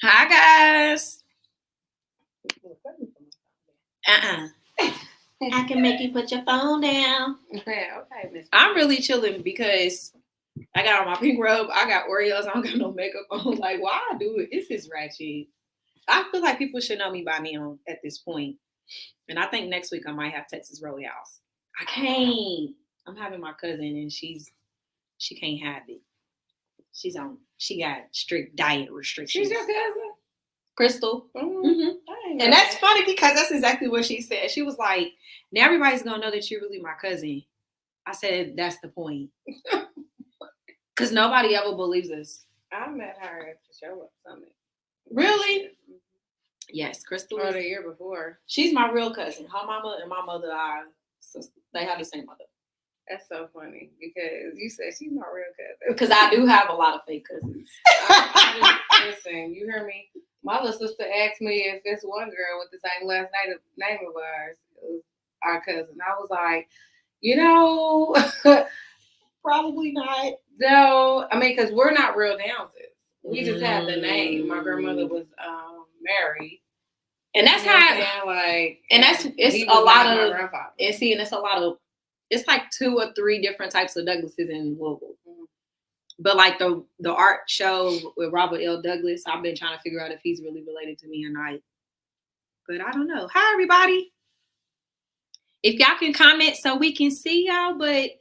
Hi, guys. I can make you put your phone down. Okay, Miss. I'm really chilling because I got on my pink robe. I got Oreos. I don't got no makeup on. Like, why I do it? This is ratchet. I feel like people should know me by now at this point. And I think next week I might have Texas Roadhouse. I can't. I'm having my cousin and she can't have it. She got strict diet restrictions. She's your cousin? Crystal. Mm-hmm. And that's funny because that's exactly what she said. She was like, now everybody's going to know that you're really my cousin. I said, that's the point. Because nobody ever believes us. I met her at the show up summit. Really? Mm-hmm. Yes, Crystal. Or the year before. She's my real cousin. Her mama and my mother are sisters. They have the same mother. That's so funny because you said she's my real cousin. Because I do have a lot of fake cousins. Listen, you hear me? My little sister asked me if this one girl with the same last name of ours was our cousin. I was like, probably not. No, I mean, because we're not real Downses. We just have the name. My grandmother was married. And that's it's a lot of, and see, and it's a lot of, it's like 2 or 3 different types of Douglases in Louisville. Mm-hmm. But like the art show with Robert L. Douglas, I've been trying to figure out if he's really related to me or not. But I don't know. Hi, everybody. If y'all can comment so we can see y'all, but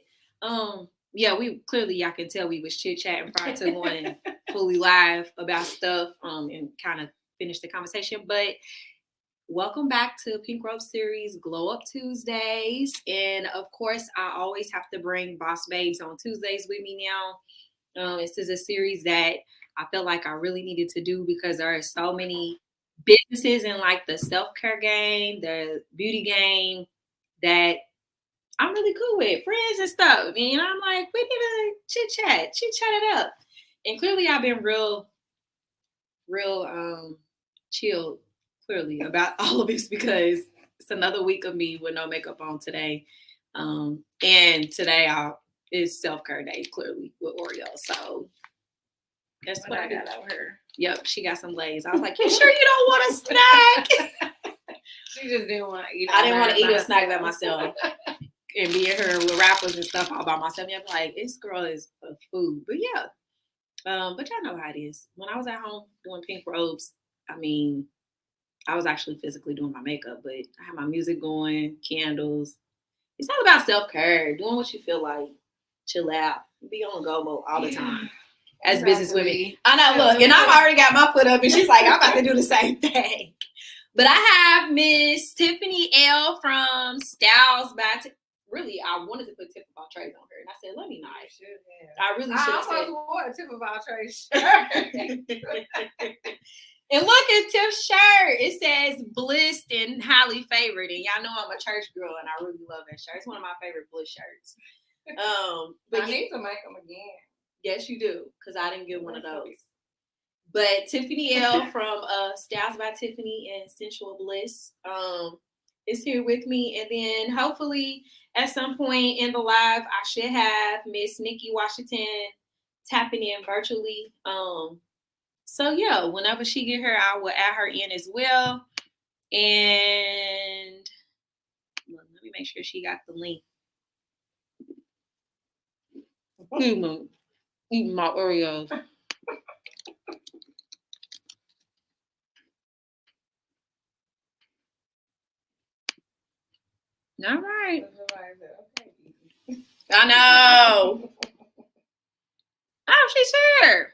yeah, we clearly y'all can tell we was chit-chatting prior to going fully live about stuff and kind of finish the conversation. But welcome back to Pink Robe Series Glow Up Tuesdays. And of course, I always have to bring Boss Babes on Tuesdays with me now. This is a series that I felt like I really needed to do because there are so many businesses in like the self-care game, the beauty game that I'm really cool with, friends and stuff. And I'm like, we need to chit-chat it up. And clearly I've been real chilled, clearly, about all of this because it's another week of me with no makeup on today. And today is self-care day, clearly, with Oreo. So that's what I got over here. Yep, she got some Lay's. I was like, you sure you don't want a snack? She just didn't want to eat. I didn't want to eat a snack by myself. And be in here with rappers and stuff all by myself. Yeah, like, this girl is a food. But yeah. But y'all know how it is. When I was at home doing pink robes, I mean, I was actually physically doing my makeup, but I had my music going, candles. It's all about self-care, doing what you feel like, chill out, be on go mode all the time. As business women. I know, look, and I've already got my foot up, and she's like, I'm about to do the same thing. But I have Miss Tiffany Elle from Styles by Really, I wanted to put Tiffany trays on her, and I said, "Let me not." I really should have said. I want a Tiffany trays shirt. And look at Tiff's shirt. It says "Blissed and Highly Favored," and y'all know I'm a church girl, and I really love that shirt. It's one of my favorite Bliss shirts. But I need to make them again. Yes, you do, because I didn't get one of those. But Tiffany Elle from Styles by Tiffany and Sensual Bliss is here with me, and then hopefully at some point in the live, I should have Miss Nikki Washington tapping in virtually. So yeah, whenever she get her, I will add her in as well. And let me make sure she got the link. Eating my Oreos. All right. I know. Oh, she's here.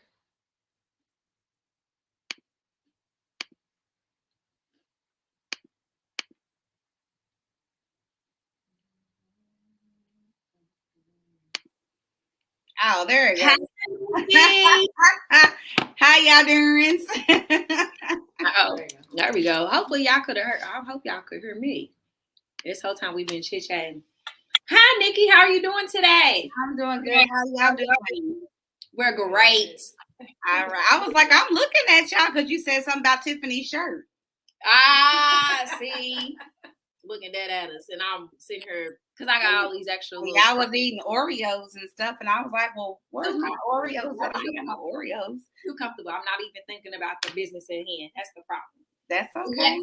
Oh, there it goes. How y'all doing? Oh, there we go. Hopefully y'all could have heard. I hope y'all could hear me. This whole time we've been chit-chatting. Hi, Nikki. How are you doing today? I'm doing good. How y'all doing? We're great. All right. I was like, I'm looking at y'all because you said something about Tiffany's shirt. Ah, see. looking dead at us, and I'm sitting here because I got all these extra. Y'all was eating Oreos and stuff, and I was like, "Well, where's my Oreos? I don't got my Oreos." Too comfortable. I'm not even thinking about the business at hand. That's the problem. That's okay.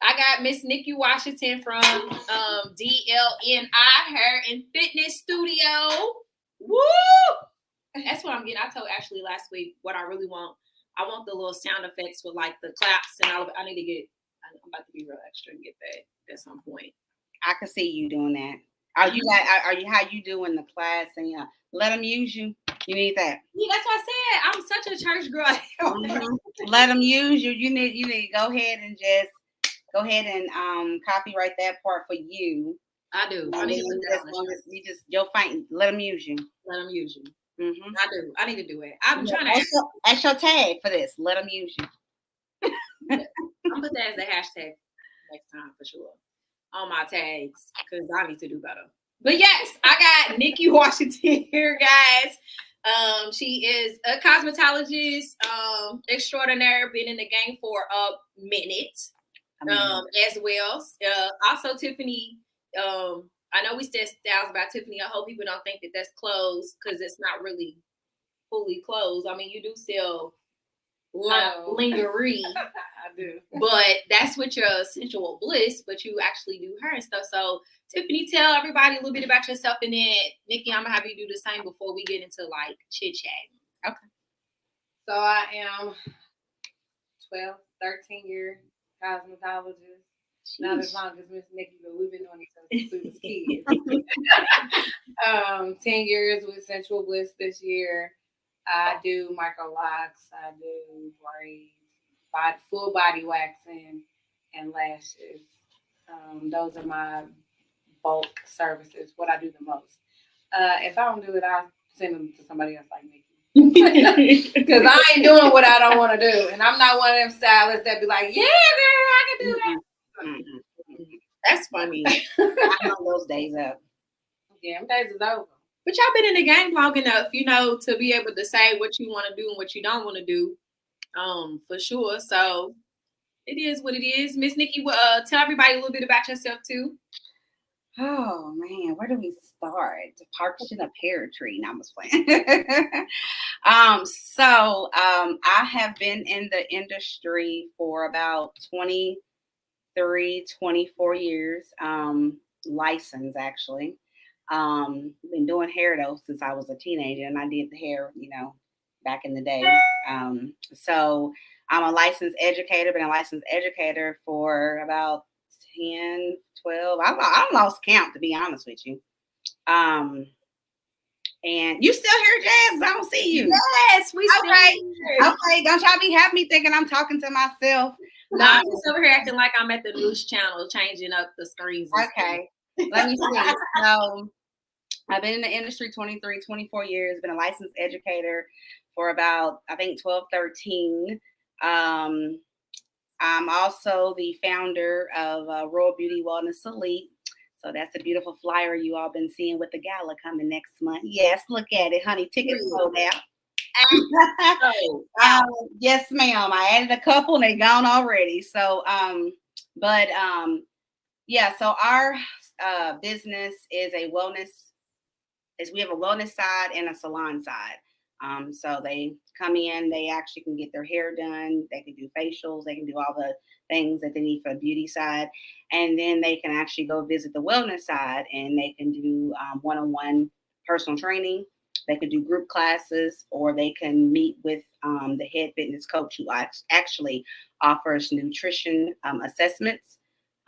I got Miss Nikki Washington from DLNI Hair and Fitness Studio. Woo! That's what I'm getting. I told Ashley last week what I really want. I want the little sound effects with like the claps and all of it. I need to get. I'm about to be real extra and get that at some point. I can see you doing that. Are you how you doing the class and let them use you? You need that. Yeah, that's what I said. I'm such a church girl. Mm-hmm. Let them use you. You need to go ahead and copyright that part for you. I do. I need to you'll find. Let them use you. Let them use you. Mm-hmm. I do. I need to do it. I'm trying to. That's your tag for this. Let them use you. I'll put that as a hashtag next time for sure on my tags because I need to do better. But yes, I got Nikki Washington here, guys. She is a cosmetologist extraordinaire, been in the game for a minute as well. Also, Tiffany. I know we said styles about Tiffany. I hope people don't think that that's closed because it's not really fully closed. I mean, you do sell lingerie. I do. But that's with your sensual bliss, but you actually do hair and stuff. So Tiffany, tell everybody a little bit about yourself, and then Nikki, I'm gonna have you do the same before we get into like chit chat. Okay. So I am 13 year cosmetologist. Not as long as Miss Nikki, but we've been doing it since we was kids. 10 years with Sensual Bliss this year. I do micro locks, I do braids, full body waxing, and lashes. Those are my bulk services, what I do the most. If I don't do it, I'll send them to somebody else like Nikki. Because I ain't doing what I don't want to do. And I'm not one of them stylists that be like, yeah, girl, I can do that. Mm-hmm. That's funny. I know those days up. Yeah, them days is over. But y'all been in the game long enough, to be able to say what you want to do and what you don't want to do, for sure. So it is what it is. Miss Nikki, tell everybody a little bit about yourself too. Oh man, where do we start? Parks in a pear tree. No, I'm just playing. I have been in the industry for about 24 years, licensed actually. Been doing hair though since I was a teenager, and I did the hair, back in the day. So I'm a licensed educator, been a licensed educator for about 10, 12. I lost count, to be honest with you. And you still here, Jazz? I don't see you. Yes, we still here. Okay, don't y'all be having me thinking I'm talking to myself. No, I'm just over here acting like I'm at the news channel, changing up the screens. Okay, let me see. So I've been in the industry 24 years, been a licensed educator for about, I think, 12, 13. I'm also the founder of Robe Beauty Wellness Elite. So that's a beautiful flyer you all been seeing with the gala coming next month. Yes, look at it, honey. Tickets sold out. Yes, ma'am. I added a couple and they gone already. So, yeah. So our business is we have a wellness side and a salon side. So they come in, they actually can get their hair done. They can do facials. They can do all the things that they need for the beauty side. And then they can actually go visit the wellness side, and they can do one-on-one personal training. They could do group classes, or they can meet with the head fitness coach who actually offers nutrition assessments.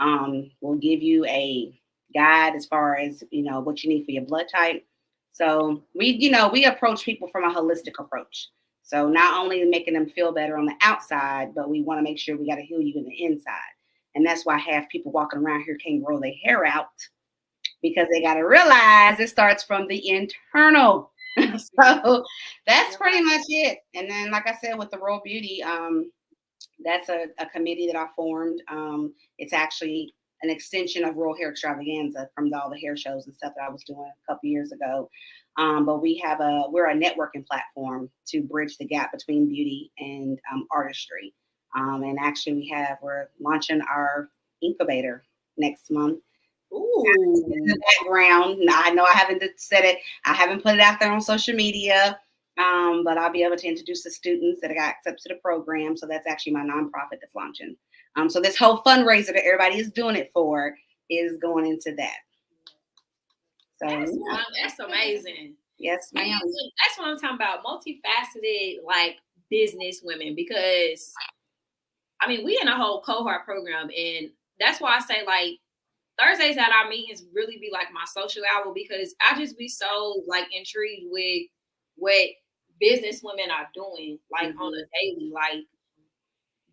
We'll give you a guide as far as, what you need for your blood type. So we approach people from a holistic approach. So not only making them feel better on the outside, but we want to make sure we got to heal you in the inside. And that's why half people walking around here can't grow their hair out, because they got to realize it starts from the internal. So that's pretty much it. And then, like I said, with the Robe Beauty, that's a committee that I formed. It's actually an extension of Royal Hair Extravaganza from all the hair shows and stuff that I was doing a couple years ago. But we're a networking platform to bridge the gap between beauty and artistry. And actually we're launching our incubator next month. Ooh. In the background. I know I haven't said it. I haven't put it out there on social media, but I'll be able to introduce the students that got accepted to the program. So that's actually my nonprofit that's launching. So this whole fundraiser that everybody is doing it for is going into that. So that's amazing. Yes, ma'am. That's what I'm talking about. Multifaceted, like business women, because I mean, we in a whole cohort program, and that's why I say like Thursdays at our meetings really be like my social hour, because I just be so like intrigued with what business women are doing like on a daily. Like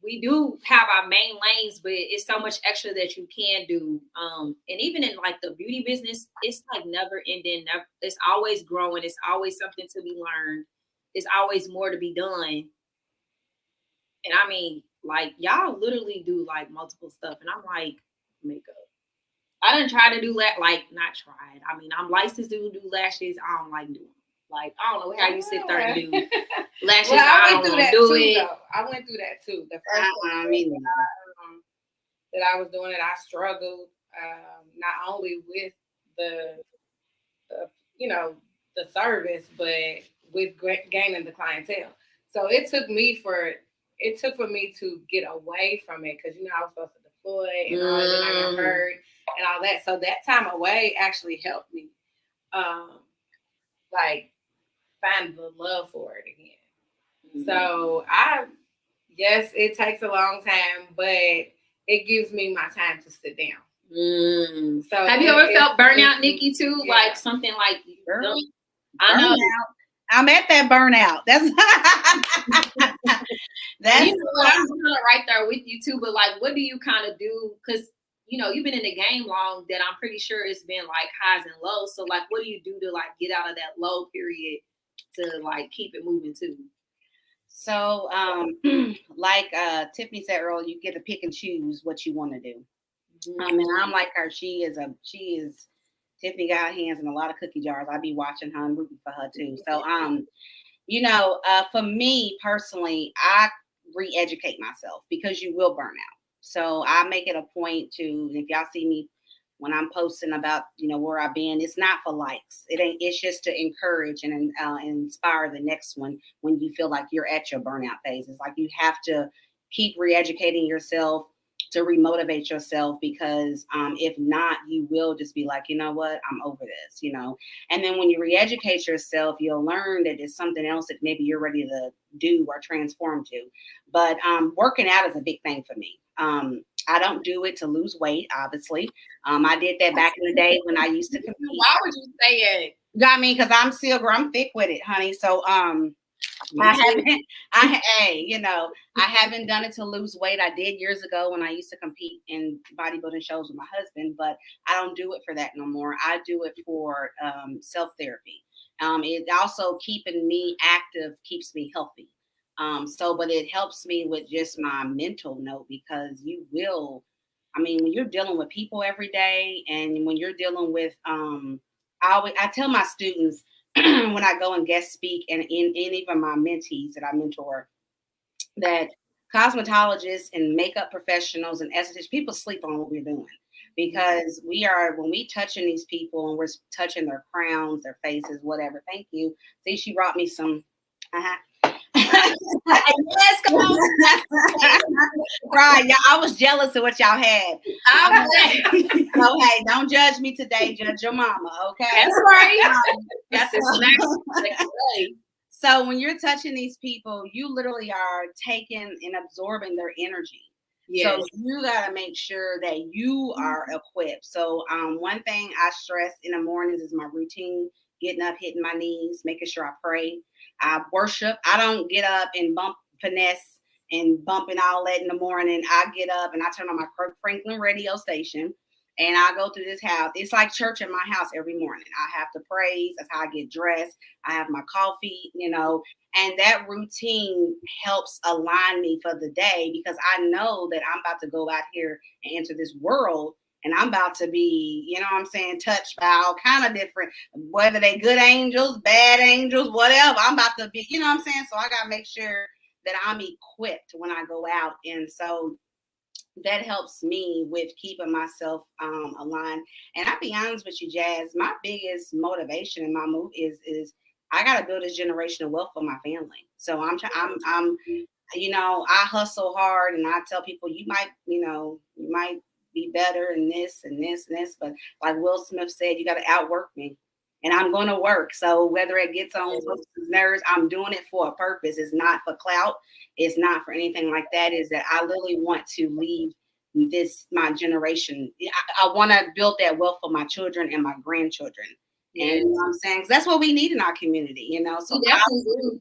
we do have our main lanes, but it's so much extra that you can do. And even in like the beauty business, it's like never ending. It's always growing. It's always something to be learned. It's always more to be done. And I mean, like y'all literally do like multiple stuff, and I'm like makeup. I didn't try to do that, like not tried. I mean, I'm licensed to do lashes. I don't like doing them. Like I don't know how you sit there and do lashes. Well, I went through that do too, it. though. I went through that too. The first time that I was doing it, I struggled not only with the the service, but with gaining the clientele. So it took for me to get away from it, because I was supposed to deploy and all that, I got hurt and all that. So that time away actually helped me like find the love for it again. So yes, it takes a long time, but it gives me my time to sit down. So have you ever felt burnout, Nikki, too? Yeah. Like something like I know. I'm at that burnout. That's I'm kind of right there with you too. But like, what do you kind of do? Because you've been in the game long. That I'm pretty sure it's been like highs and lows. So like, what do you do to like get out of that low period to like keep it moving too? So like Tiffany said earlier, you get to pick and choose what you want to do. And I'm like her. She is Tiffany got hands in a lot of cookie jars. I be watching her and rooting for her too. So, for me personally, I re-educate myself, because you will burn out. So I make it a point to, if y'all see me when I'm posting about, where I've been, it's not for likes. It's just to encourage and inspire the next one when you feel like you're at your burnout phase. It's like you have to keep re-educating yourself, to remotivate yourself, because if not, you will just be like, you know what, I'm over this, And then when you re-educate yourself, you'll learn that it's something else that maybe you're ready to do or transform to. But working out is a big thing for me. I don't do it to lose weight, obviously. I did that back in the day when I used to compete. Why would you say it? I mean, because I'm thick with it, honey. So I haven't done it to lose weight. I did years ago when I used to compete in bodybuilding shows with my husband, but I don't do it for that no more. I do it for self-therapy. It also keeping me active keeps me healthy. But it helps me with just my mental note, because when you're dealing with people every day, and when you're dealing with, I tell my students, when I go and guest speak, and even my mentees that I mentor, that cosmetologists and makeup professionals and estheticians, people sleep on what we're doing, because when we touching these people and we're touching their crowns, their faces, whatever. Thank you. See, she brought me some. Yes, come on. Right, y'all. I was jealous of what y'all had. Okay, don't judge me today. Judge your mama. Okay, that's right. That's the So when you're touching these people, you literally are taking and absorbing their energy. Yes. So you got to make sure that you are equipped. So one thing I stress in the mornings is my routine: getting up, hitting my knees, making sure I pray. I worship. I don't get up and finesse and bumping all that in the morning. I get up and I turn on my Kirk Franklin radio station, and I go through this house. It's like church in my house every morning. I have to praise. That's how I get dressed. I have my coffee, and that routine helps align me for the day, because I know that I'm about to go out here and enter this world. And I'm about to be, touched by all kind of different, whether they good angels, bad angels, whatever. I'm about to be, So I got to make sure that I'm equipped when I go out. And so that helps me with keeping myself aligned. And I'll be honest with you, Jazz, my biggest motivation in my move is I got to build this generational wealth for my family. So I'm I hustle hard, and I tell people you might be better in this and this and this, but like Will Smith said, you got to outwork me. And I'm going to work. So whether it gets on folks' nerves, I'm doing it for a purpose. It's not for clout. It's not for anything like that. Is that I literally want to leave my generation. I want to build that wealth for my children and my grandchildren. And you know what I'm saying? 'Cause that's what we need in our community, So we definitely do.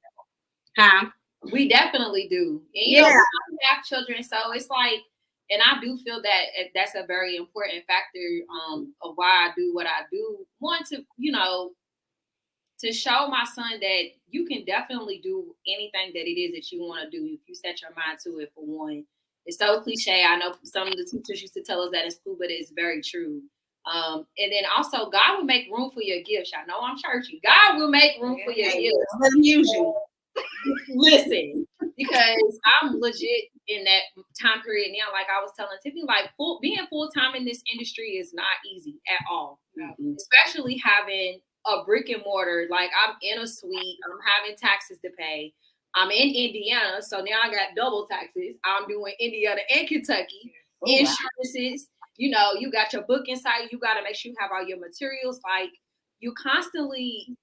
Huh? We definitely do. And, we have children, so it's like, and I do feel that that's a very important factor of why I do what I do. One, to show my son that you can definitely do anything that it is that you want to do if you set your mind to it, for one. It's so cliche. I know some of the teachers used to tell us that in school, but it's very true. And then also, God will make room for your gifts. I know I'm churchy. God will make room for your gifts. Let him use you. Listen, because I'm legit in that time period now. Like I was telling Tiffany, like being full time in this industry is not easy at all. Mm-hmm. Especially having a brick and mortar. Like I'm in a suite. I'm having taxes to pay. I'm in Indiana, so now I got double taxes. I'm doing Indiana and Kentucky. Insurances. Wow. You got your booking site. You got to make sure you have all your materials. Like you constantly.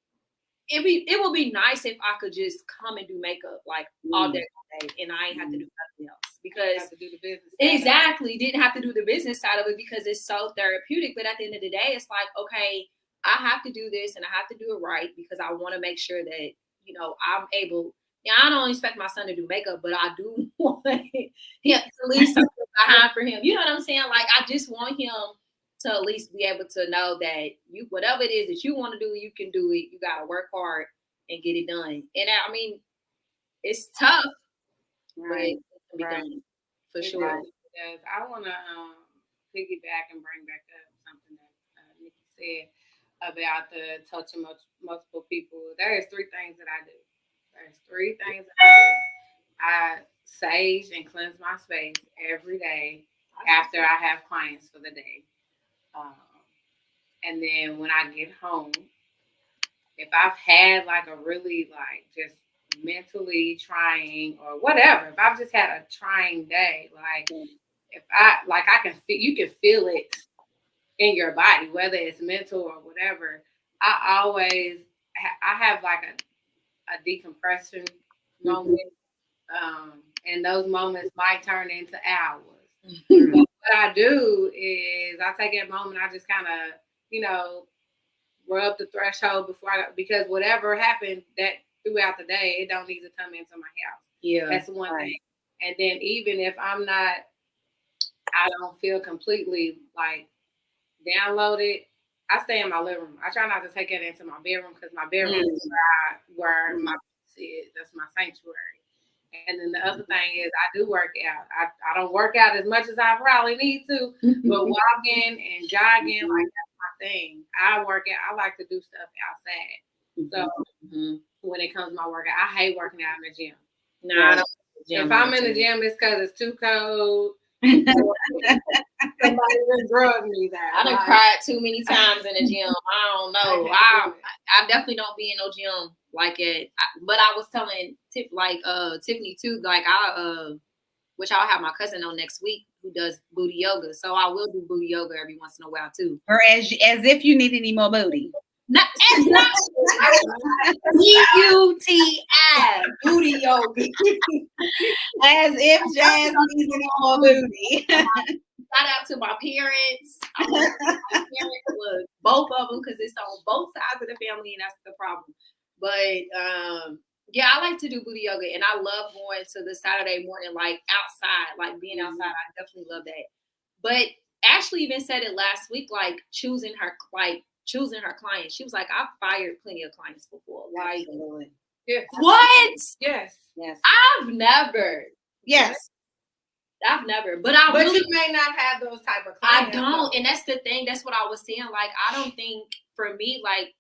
It would be nice if I could just come and do makeup like all day, and I ain't have to do nothing else, because have to do the business exactly didn't have to do the business side of it, because it's so therapeutic. But at the end of the day, it's like, okay, I have to do this and I have to do it right, because I want to make sure that I'm able. Yeah, I don't expect my son to do makeup, but I do want him to leave something behind for him. You know what I'm saying? Like I just want him to at least be able to know that whatever it is that you want to do, you can do it. You got to work hard and get it done. And I mean, it's tough, right? But it can be done for sure. Because I want to piggyback and bring back up something that Nikki said about the touching multiple people. There's 3 things that I do. I sage and cleanse my space every day after I have clients for the day. And then when I get home, if I've had like a really like just mentally trying or whatever, if I've just had a trying day, like if I can feel, you can feel it in your body, whether it's mental or whatever. I have like a decompression moment, and those moments might turn into hours. What I do is I take that moment, I just kind of, rub the threshold because whatever happened that throughout the day, it don't need to come into my house. Yeah. That's one thing. And then even if I don't feel completely like downloaded, I stay in my living room. I try not to take it into my bedroom, because my bedroom is where my peace is. That's my sanctuary. And then the other thing is I do work out. I don't work out as much as I probably need to, but walking and jogging, like that's my thing. I work out. I like to do stuff outside. So when it comes to my workout, I hate working out in the gym. No, I don't. If I'm in the gym, it's because it's too cold. Somebody just drugged me there. I done cried too many times in the gym. I don't know. I definitely don't be in no gym like it. But I was telling Tiffany too, like which I'll have my cousin on next week who does booty yoga. So I will do booty yoga every once in a while too. Or as if you need any more booty. It's not BUTI booty yoga. As if Jazz needs any more booty. Shout out to my parents. Look, both of them, because it's on both sides of the family, and that's the problem. But yeah, I like to do booty yoga, and I love going to the Saturday morning, like outside, like being outside. I definitely love that. But Ashley even said it last week, like choosing her clients. She was like, I've fired plenty of clients before. Like, yes. What? Yes. I've never. Yes. I've never, but you may not have those type of clients. I don't, and that's the thing. That's what I was saying. Like, I don't think for me, like,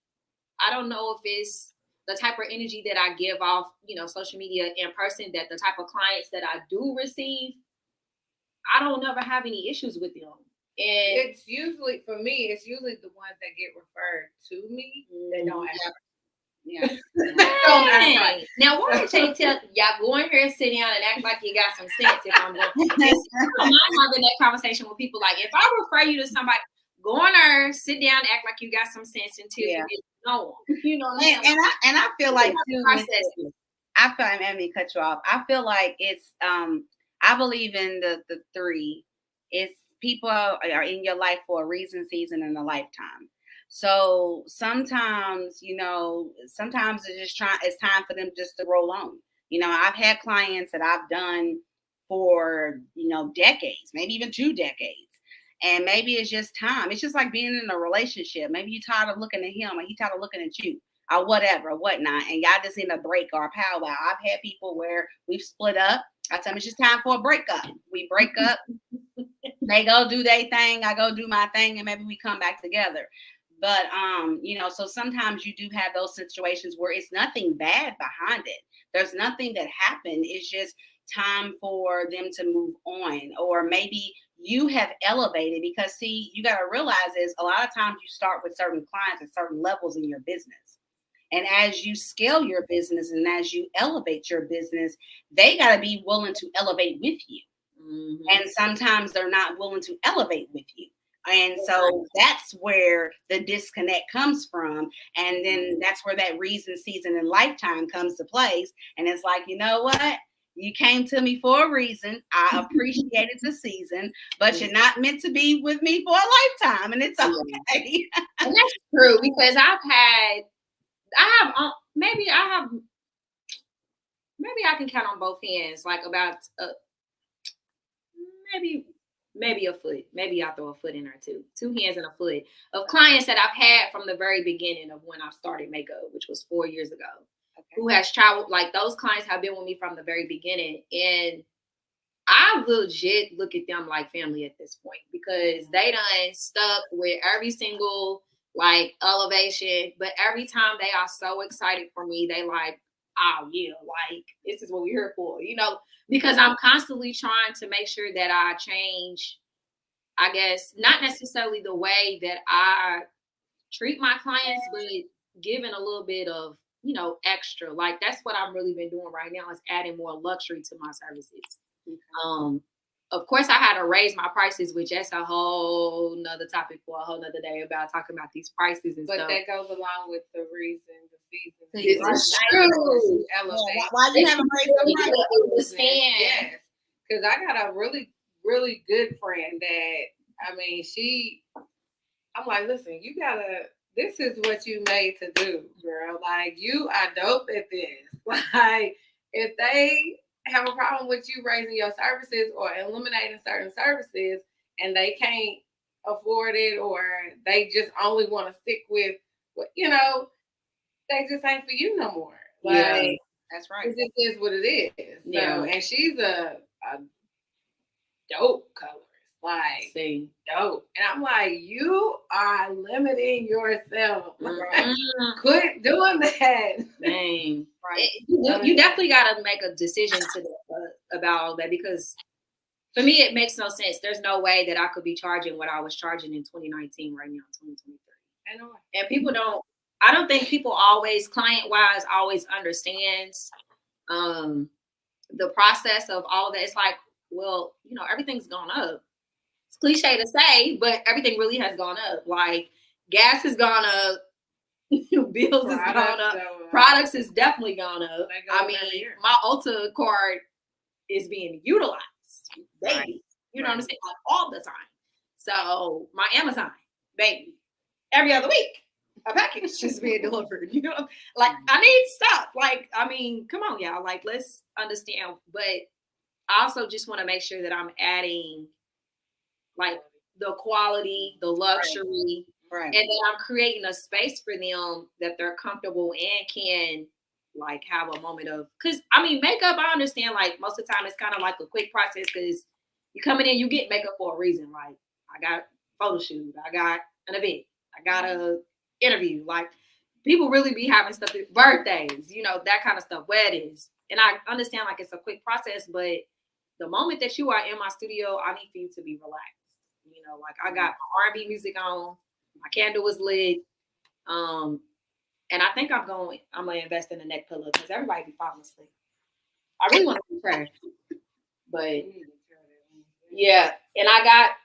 I don't know if it's the type of energy that I give off, social media in person, that the type of clients that I do receive, I don't never have any issues with them. And it's usually, for me, it's usually the ones that get referred to me that don't act. Yeah. Right. Now, why don't you tell y'all go in here, sit down, and act like you got some sense? If I'm going, I'm not having that conversation with people. Like, if I refer you to somebody, go on there, sit down, act like you got some sense until you get to know them. You know what I'm saying? And I feel like too. Let me cut you off. I feel like it's I believe in the three. It's people are in your life for a reason, season, and a lifetime. So sometimes, sometimes it's time for them just to roll on. I've had clients that I've done for, decades, maybe even 2 decades. And maybe it's just time. It's just like being in a relationship. Maybe you're tired of looking at him or he's tired of looking at you or whatever, or whatnot. And y'all just in a break or a powwow. I've had people where we've split up. I tell them it's just time for a breakup. We break up. They go do their thing. I go do my thing. And maybe we come back together. But, so sometimes you do have those situations where it's nothing bad behind it. There's nothing that happened. It's just time for them to move on. Or maybe you have elevated because, see, you got to realize is a lot of times you start with certain clients at certain levels in your business. And as you scale your business and as you elevate your business, they got to be willing to elevate with you. Mm-hmm. And sometimes they're not willing to elevate with you. And so that's where the disconnect comes from. And then that's where that reason, season, and lifetime comes to place. And it's like, you know what? You came to me for a reason. I appreciated the season, but you're not meant to be with me for a lifetime. And it's okay. And that's true because maybe I can count on both hands, like about maybe a foot. Maybe I'll throw a foot in there too. 2 hands and a foot of clients that I've had from the very beginning of when I started makeup, which was 4 years ago. Okay. Who has traveled, like those clients have been with me from the very beginning. And I legit look at them like family at this point because they done stuck with every single like elevation. But every time they are so excited for me, they like, oh yeah, like this is what we're here for, because I'm constantly trying to make sure that I change, I guess, not necessarily the way that I treat my clients, but giving a little bit of, extra. Like that's what I've really been doing right now is adding more luxury to my services. Okay. Of course, I had to raise my prices, which that's a whole nother topic for a whole nother day about talking about these prices and stuff. But that goes along with the reason, the season. This is true. Why you haven't raised the price? Yes, because I got a really, really good friend that, I'm like, listen, this is what you made to do, girl. Like, you are dope at this. Like, if they have a problem with you raising your services or eliminating certain services and they can't afford it or they just only want to stick with what they just ain't for you no more. Like, that's right. It just is what it is. Yeah. So, and she's a dope colorist. Like, dope. And I'm like, you are limiting yourself. Right? Quit doing that. Dang. Right. You definitely got to make a decision about all that because for me, it makes no sense. There's no way that I could be charging what I was charging in 2019 right now, 2023. I know. And I don't think people always, client-wise, always understands the process of all of that. It's like, well, everything's gone up. It's cliche to say, but everything really has gone up. Like gas has gone up, bills has gone up, products has definitely gone up. My Ulta card is being utilized, baby. Right. You know what I'm saying? Like all the time. So my Amazon, baby, every other week, a package is being delivered. Like I need stuff. Like, come on, y'all. Like, let's understand. But I also just want to make sure that I'm adding like the quality, the luxury, right. And that I'm creating a space for them that they're comfortable and can like have a moment of, because makeup, I understand like most of the time it's kind of like a quick process because you coming in, you get makeup for a reason. Like I got a photo shoot, I got an event, I got a interview. Like people really be having stuff, birthdays, that kind of stuff, weddings. And I understand like it's a quick process, but the moment that you are in my studio, I need for you to be relaxed. You know, like I got my R&B music on, my candle was lit. And I think I'm gonna invest in a neck pillow because everybody be falling asleep. I really want to be trash. But yeah, and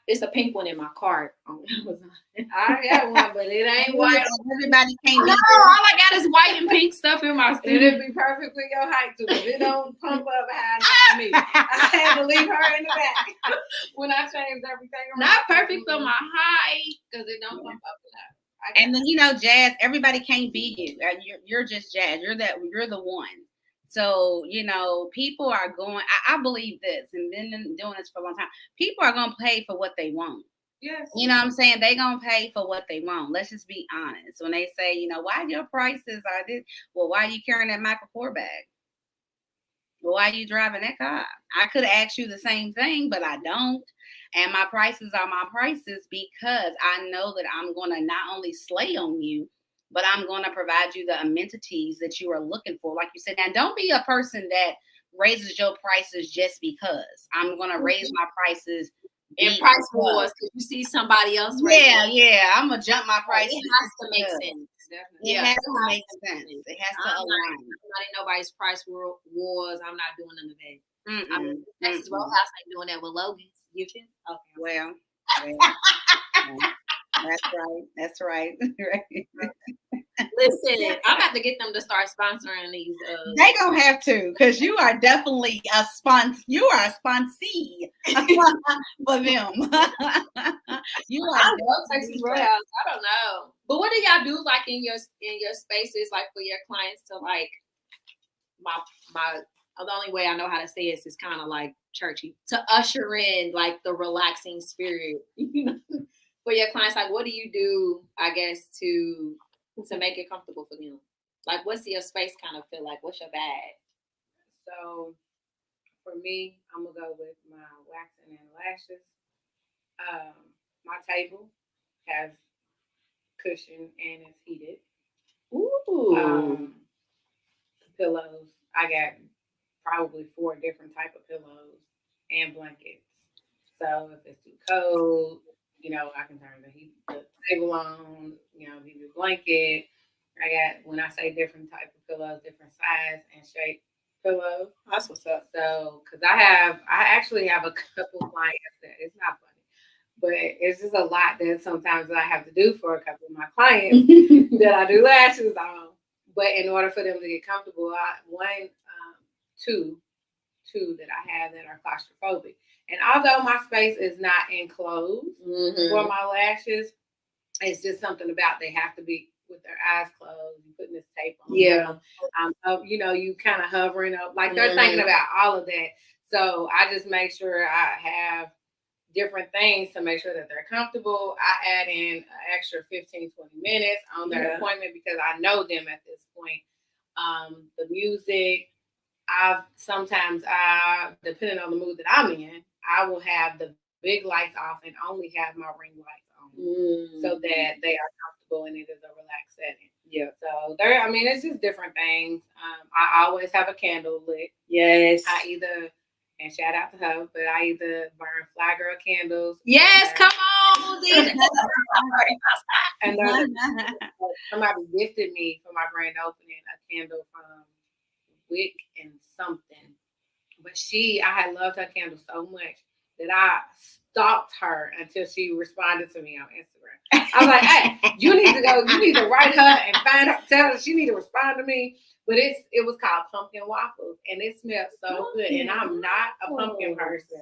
it's a pink one in my cart on Amazon. I got one, but it ain't white. Everybody can't be. No, all I got is white and pink stuff in my studio. It'll be perfect for your height too. If it don't pump up high enough for me, I had to leave her in the back when I changed everything. Not perfect for my height because it don't pump up enough. And then Jazz. Everybody can't be you. You're just Jazz. You're the one. So, people are going, I believe this, and been doing this for a long time. People are going to pay for what they want. Yes. You know what I'm saying? They're going to pay for what they want. Let's just be honest. When they say, why your prices are this? Well, why are you carrying that Michael Kors bag? Well, why are you driving that car? I could have asked you the same thing, but I don't. And my prices are my prices because I know that I'm going to not only slay on you, but I'm going to provide you the amenities that you are looking for. Like you said, now don't be a person that raises your prices just because. I'm going to raise my prices. In price wars, because you see somebody else. Yeah. I'm going to jump my prices. It has to make sense. It has to make sense. It has to align. I'm not in nobody's price wars. I'm not doing none of that. I mean, Texas Roadhouse ain't doing that with Logan's. You can? Okay. Well. That's right. Listen, I'm about to get them to start sponsoring these. They gonna have to, because you are definitely a sponsor. You are a sponsee for them. You are. I love Texas Roadhouse. I don't know, but what do y'all do like in your spaces, like for your clients to like my the only way I know how to say this is kind of like churchy, to usher in like the relaxing spirit, for your clients. Like, what do you do, I guess, to make it comfortable for them? Like, what's your space kind of feel like? What's your bag? So for me, I'm gonna go with my waxing and lashes. My table has cushion and it's heated. Ooh. Pillows. I got probably 4 different type of pillows and blankets. So if it's too cold, I can turn the table on, heated blanket. I got, when I say different type of pillows, different size and shape pillows. That's what's up. So, because I actually have a couple clients that it's not funny, but it's just a lot that sometimes I have to do for a couple of my clients that I do lashes on. But in order for them to get comfortable, two that I have that are claustrophobic. And although my space is not enclosed for my lashes, it's just something about they have to be with their eyes closed. You putting this tape on. Yeah. You kind of hovering up, like they're thinking about all of that. So I just make sure I have different things to make sure that they're comfortable. I add in an extra 15, 20 minutes on their appointment because I know them at this point. The music, sometimes depending on the mood that I'm in, I will have the big lights off and only have my ring lights on so that they are comfortable and it is a relaxed setting. Yeah. So it's just different things. I always have a candle lit. Yes. And shout out to her, but I either burn Fly Girl candles. Yes, come on, DJ. And somebody gifted me for my grand opening a candle from Wick and something. But I had loved her candle so much that I stalked her until she responded to me on Instagram. I was like, hey, you need to write her and find her, tell her she need to respond to me. But it was called Pumpkin Waffles, and it smelled so good. And I'm not a pumpkin person,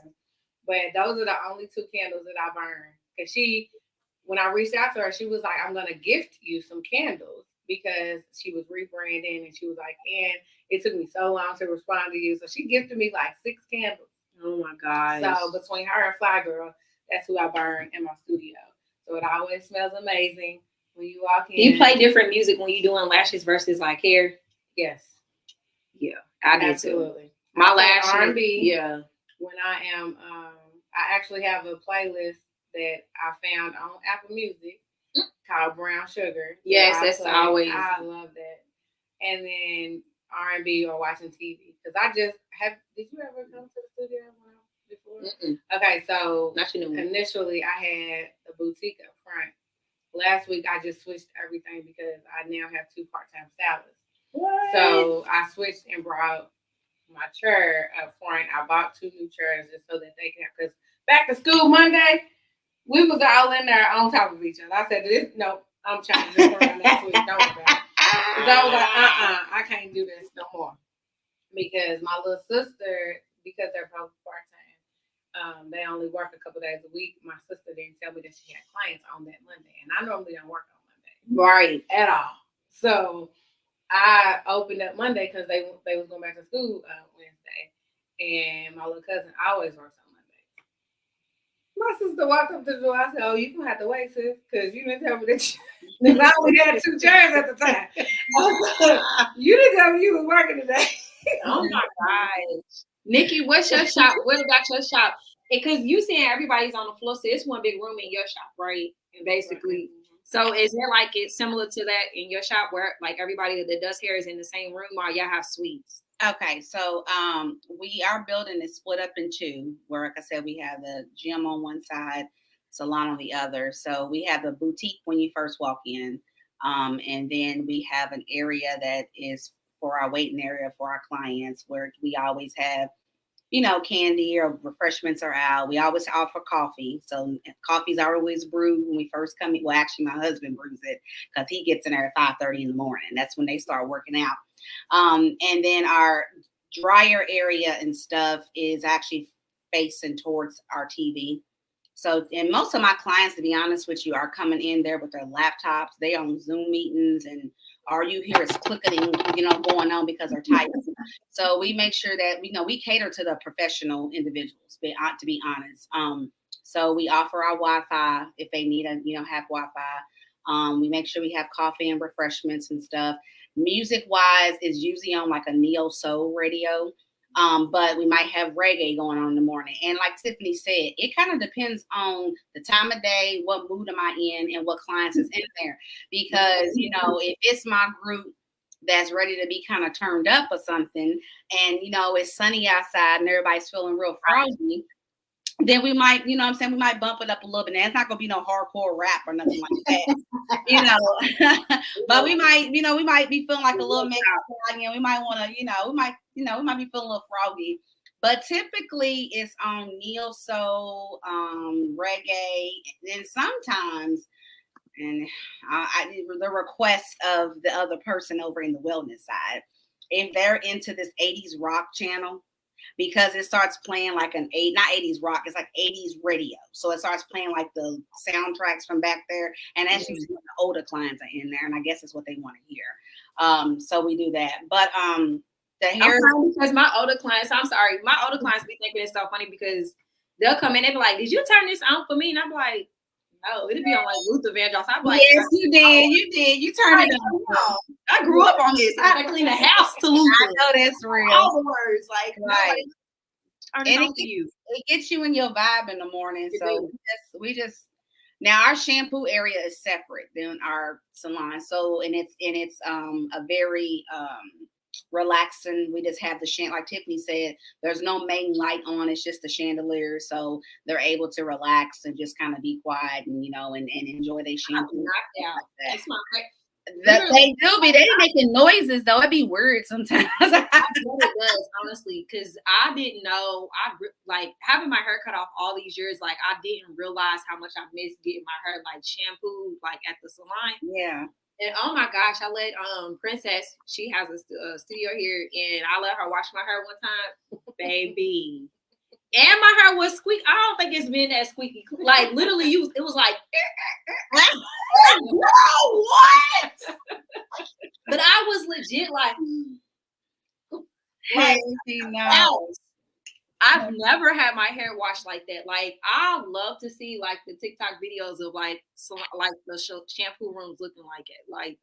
but those are the only 2 candles that I burn. Because when I reached out to her, she was like, I'm going to gift you some candles because she was rebranding, and she was like, and it took me so long to respond to you. So she gifted me like 6 candles. Oh my gosh. So between her and Fly Girl, that's who I burn in my studio. So it always smells amazing when you walk in. Do you play different music when you're doing lashes versus like hair? Yes. Yeah, I do absolutely. Too. My lashes. R&B. Yeah. When I am, I actually have a playlist that I found on Apple Music called Brown Sugar. Yes, that's always. I love that. And then R&B or watching TV. Because did you ever come to the studio when I before? Mm-mm. Okay, so Not you knew. Initially I had a boutique up front. Last week I just switched everything because I now have 2 part-time stylists. What? So I switched and brought my chair up front. I bought 2 new chairs just so that they can, because back to school Monday, we was all in there on top of each other. I said, I'm trying to do it next week. Don't worry about it. Because I was like, I can't do this no more. Because my little sister, because they're both part-time, they only work a couple days a week. My sister didn't tell me that she had clients on that Monday. And I normally don't work on Monday. Right. At all. So I opened up Monday because they was going back to school Wednesday. And my little cousin always works on Monday. My sister walked up to the door. I said, "Oh, you're going to have to wait, sis, because you didn't tell me that I only had 2 chairs at the time. You didn't tell me you was working today." Oh my gosh. Nikki, what's your shop? What about your shop? Because you saying everybody's on the floor, so it's one big room in your shop, right? And basically, so is it like it's similar to that in your shop where like everybody that does hair is in the same room, or y'all have suites? Okay, so our building is split up in 2, where, like I said, we have the gym on one side, salon on the other. So we have the boutique when you first walk in, and then we have an area that is for our waiting area for our clients, where we always have, candy or refreshments are out. We always offer coffee. So coffees are always brewed when we first come in. Well, actually, my husband brews it because he gets in there at 5:30 in the morning. That's when they start working out. And then our dryer area and stuff is actually facing towards our TV. So, and most of my clients, to be honest with you, are coming in there with their laptops. They on Zoom meetings, and all you hear is clicking, going on because they're typing. So we make sure that we cater to the professional individuals. To be honest, so we offer our Wi-Fi if they need have Wi-Fi. We make sure we have coffee and refreshments and stuff. Music wise is usually on like a neo soul radio. But we might have reggae going on in the morning. And like Tiffany said, it kind of depends on the time of day, what mood am I in, and what clients is in there. Because, if it's my group that's ready to be kind of turned up or something, and, it's sunny outside and everybody's feeling real frosty, then we might, we might bump it up a little bit. Now, it's not going to be no hardcore rap or nothing like that, but we might be feeling like a little makeup. We might want to, we might be feeling a little froggy, but typically it's on neo soul, reggae, and sometimes, and the request of the other person over in the wellness side, if they're into this 80s rock channel, because it starts playing like not 80s rock, it's like 80s radio. So it starts playing like the soundtracks from back there. And that's usually when the older clients are in there. And I guess it's what they want to hear. So we do that. But the hair, because my older clients be thinking it's so funny because they'll come in and be like, "Did you turn this on for me?" And I'm like, "No, it'll be on like Luther Vandross." I'm like, "Yes, you did. You turned it on." I grew up on this. I had to clean the house to Luther. I know that's real. All the words, like, right. And it gets you in your vibe in the morning. So we just now our shampoo area is separate than our salon. So and it's a very relaxing. We just have the like Tiffany said, there's no main light on, it's just the chandelier, so they're able to relax and just kind of be quiet and and enjoy their shampoo. Knocked out. That's my they do be making noises though. It'd be weird sometimes. It does, honestly, because I didn't know. Like having my hair cut off all these years, like I didn't realize how much I missed getting my hair like shampooed like at the salon. Yeah. And oh my gosh, I let Princess, she has a studio here, and I let her wash my hair one time, baby. And my hair was squeaky. I don't think it's been that squeaky. Like literally, it was like, whoa, what? But I was legit like, I've never had my hair washed like that. Like I love to see like the TikTok videos of like the shampoo rooms looking like it. Like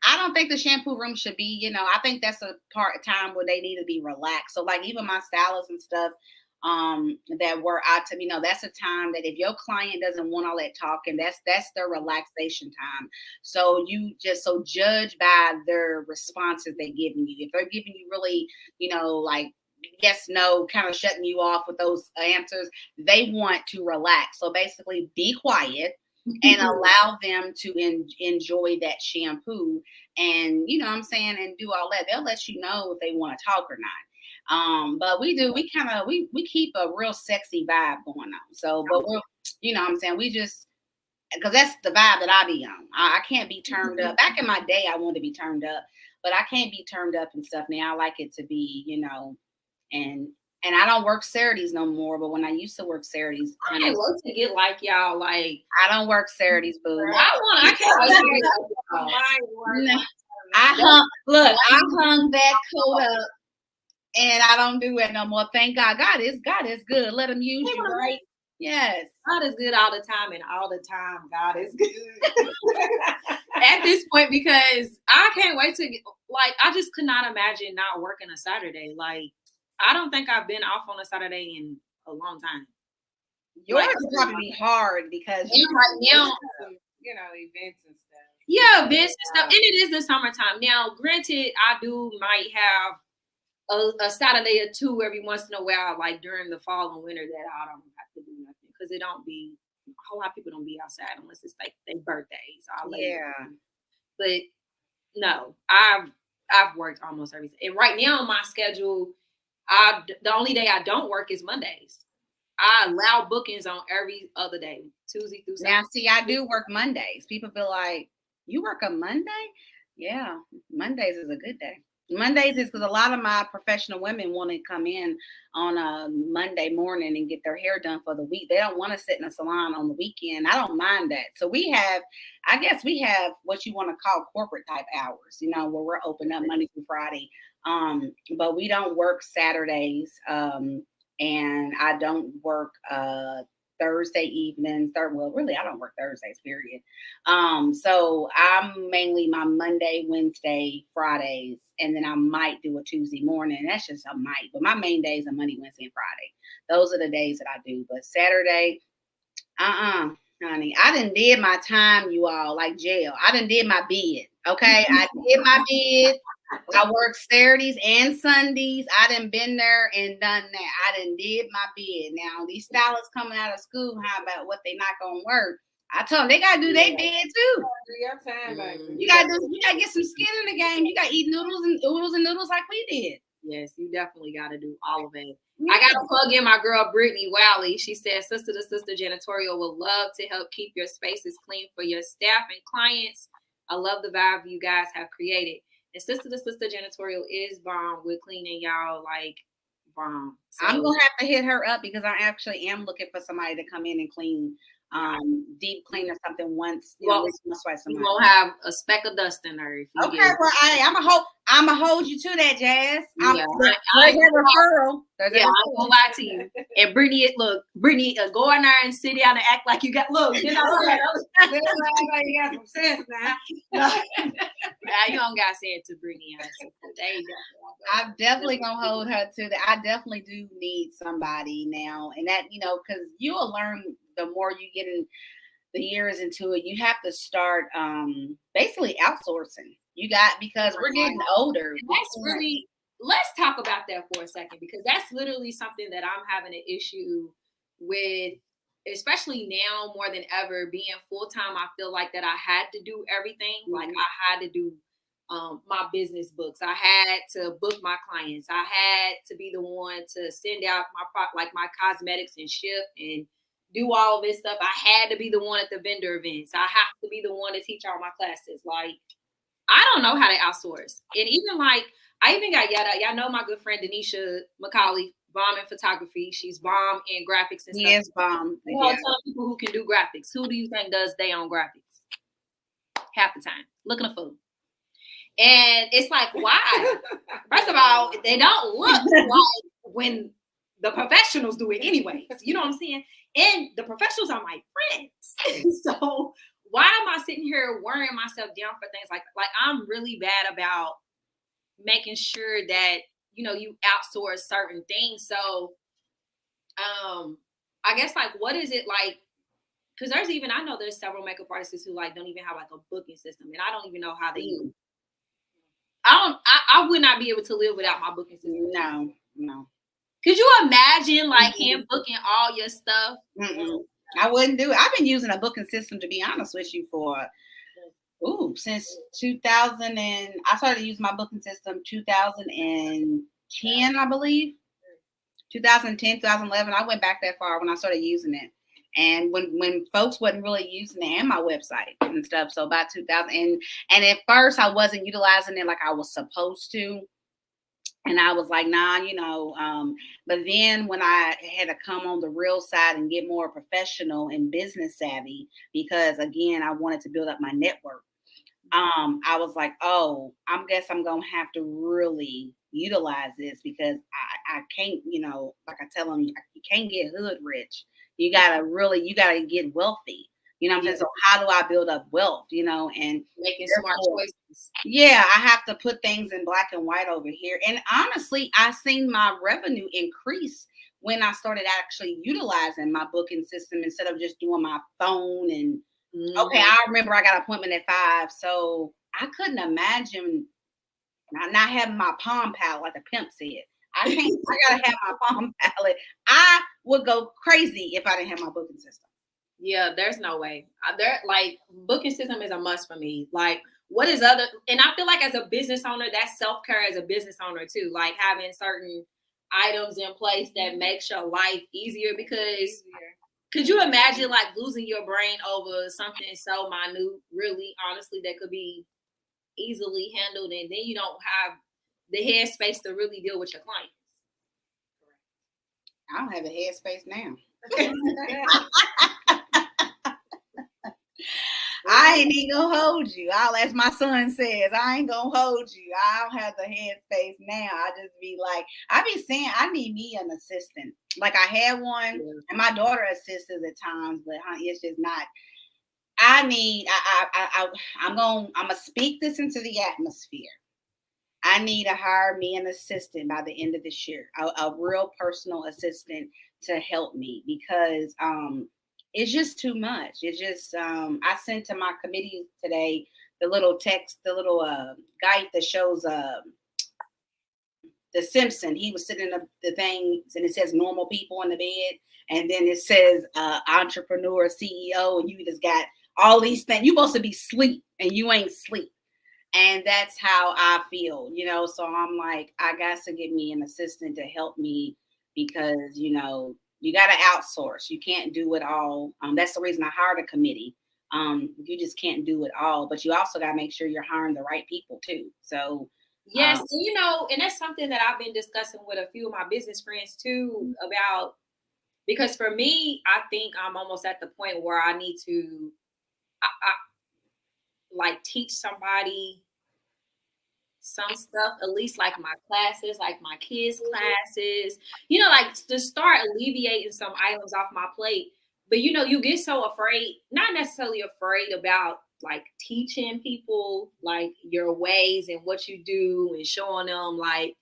I don't think the shampoo room should be, I think that's a time where they need to be relaxed. So like even my stylists and stuff that were out to, that's a time that if your client doesn't want all that talking, that's their relaxation time. So you just judge by their responses they're giving you. If they're giving you really, like yes, no, kind of shutting you off with those answers. They want to relax. So basically be quiet and allow them to enjoy that shampoo and, you know what I'm saying, and do all that. They'll let you know if they want to talk or not. But we keep a real sexy vibe going on. So, but we're, you know what I'm saying, we just, because that's the vibe that I be on. I can't be turned up. Back in my day, I wanted to be turned up, but I can't be turned up and stuff now. I like it to be, you know, and I don't work Saturdays no more. But when I used to work Saturdays, I can't wait to get like y'all. Like I don't work Saturdays, boo. I can't wait to get I hung that coat up, and I don't do it no more. Thank God. God is good. Let him use you, right? Yes. God is good all the time, and all the time God is good. At this point, because I can't wait to get, like, I just could not imagine not working a Saturday. Like, I don't think I've been off on a Saturday in a long time. Yours is probably hard because right now, you know, events and stuff. Yeah, events and stuff. And it is the summertime. Now, granted, I might have a Saturday or two every once in a while, like during the fall and winter, that I don't have to do nothing because it don't be a whole lot of people don't be outside unless it's like their birthdays. But no, I've worked almost everything. And right now on my schedule, the only day I don't work is Mondays. I allow bookings on every other day, Tuesday through Saturday. Now, see, I do work Mondays. People be like, "You work a Monday?" Yeah, Mondays is a good day. Mondays is because a lot of my professional women want to come in on a Monday morning and get their hair done for the week. They don't want to sit in a salon on the weekend. I don't mind that. So we have what you want to call corporate type hours, you know, where we're open up Monday through Friday. But we don't work Saturdays. And I don't work Thursday evenings. Well, really, I don't work Thursdays, period. So I'm mainly my Monday, Wednesday, Fridays, and then I might do a Tuesday morning. That's just a might. But my main days are Monday, Wednesday, and Friday. Those are the days that I do. But Saturday, honey, I done did my time, you all, like jail. I done did my bid, okay? I did my bid. I work Saturdays and Sundays. I done been there and done that. I done did my bid. Now, these stylists coming out of school, how about what they not going to work? I told them they got to do their bid too. Do your time, baby. You got to get some skin in the game. You got to eat noodles like we did. Yes, you definitely got to do all of it. I got to plug in my girl, Brittany Wally. She said, Sister to Sister Janitorial would love to help keep your spaces clean for your staff and clients. I love the vibe you guys have created. And Sister to Sister Janitorial is bomb with cleaning, y'all, like bomb. So, I'm going to have to hit her up because I actually am looking for somebody to come in and clean, deep clean or something once, once, twice a month. You won't have a speck of dust in her. Okay, well, I'm going to hold you to that, Jazz. There's a referral. I'm going to lie to you. And Brittany, go in there and sit down and act like you got, you know, you got some sense now. You don't got to say it to Brittany. There you go. I'm definitely going to hold her to that. I definitely do need somebody now. And that, you know, because you'll learn the more you get in the years into it, you have to start basically outsourcing. Because we're getting older. And that's really, let's talk about that for a second, because that's literally something that I'm having an issue with, especially now more than ever. Being full-time, I feel like that I had to do everything. Mm-hmm. Like I had to do my business books. I had to book my clients. I had to be the one to send out my cosmetics and ship and do all of this stuff. I had to be the one at the vendor events. I have to be the one to teach all my classes. Like, I don't know how to outsource. And even I even got y'all know my good friend Denisha McCauley, bomb in photography. She's bomb in graphics and stuff. Yes, bomb. You know, a ton of people who can do graphics. Who do you think does their own graphics? Half the time. Looking a fool. And it's like, why? First of all, they don't look like when the professionals do it anyways. You know what I'm saying? And the professionals are my friends. So why am I sitting here worrying myself down for things like I'm really bad about making sure that, you know, you outsource certain things. So I guess what is it like? Because I know there's several makeup artists who don't even have a booking system, and I don't even know how they use. I would not be able to live without my booking system. No. No. Could you imagine like him booking all your stuff? I wouldn't do it. I've been using a booking system, to be honest with you, for since 2000, and I started using my booking system 2010, I believe. 2010, 2011. I went back that far when I started using it. And when folks wasn't really using it and my website and stuff. So about 2000, and at first I wasn't utilizing it like I was supposed to. And I was like, nah, but then when I had to come on the real side and get more professional and business savvy, because again, I wanted to build up my network. I was like, oh, I guess I'm going to have to really utilize this, because I can't, like I tell them, you can't get hood rich. You got to get wealthy. You know what I'm saying? So how do I build up wealth, and making smart choices? Yeah, I have to put things in black and white over here. And honestly, I seen my revenue increase when I started actually utilizing my booking system instead of just doing my phone. And okay, I remember I got an appointment at 5. So I couldn't imagine not having my Palm Palette, like the pimp said. I gotta have my Palm Palette. I would go crazy if I didn't have my booking system. Yeah, there's no way. Like booking system is a must for me. Like, what is and I feel like as a business owner, that's self-care as a business owner too. Like having certain items in place that makes your life easier, because could you imagine like losing your brain over something so minute, really, honestly, that could be easily handled, and then you don't have the headspace to really deal with your clients? I don't have a headspace now. I ain't even gonna hold you. As my son says, I ain't gonna hold you. I don't have the headspace now. I just be like, I be saying I need me an assistant. Like I had one, and my daughter assists at times, but it's just not. I'm gonna speak this into the atmosphere. I need to hire me an assistant by the end of this year, a real personal assistant to help me, because it's just too much. It's just I sent to my committee today the little text, the little guide that shows the Simpson. He was sitting up the things, and it says normal people in the bed, and then it says entrepreneur, CEO, and you just got all these things. You're supposed to be sleep, and you ain't sleep. And that's how I feel, so I'm like, I got to get me an assistant to help me, because, you got to outsource. You can't do it all. That's the reason I hired a committee. You just can't do it all, but you also got to make sure you're hiring the right people too. So yes, and that's something that I've been discussing with a few of my business friends too, about, because for me, I think I'm almost at the point where I need to, like teach somebody some stuff, at least like my classes, like my kids' classes, like to start alleviating some items off my plate. But you get so afraid, not necessarily afraid about like teaching people like your ways and what you do and showing them like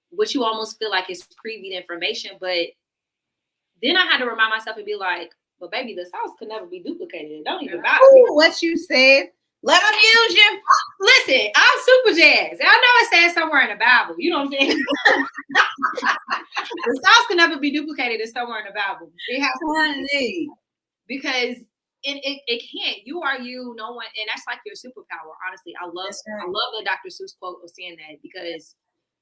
what you almost feel like is previous information. But then I had to remind myself and be like, but baby, the sauce could never be duplicated. Don't even bother me. What you said. Let them use you. Listen, I'm super jazzed. I know it says somewhere in the Bible. You know what I'm saying? The sauce can never be duplicated. It's somewhere in the Bible. It has to, because it can't. You are you. No one, and that's like your superpower. Honestly, I love the Dr. Seuss quote of saying that, because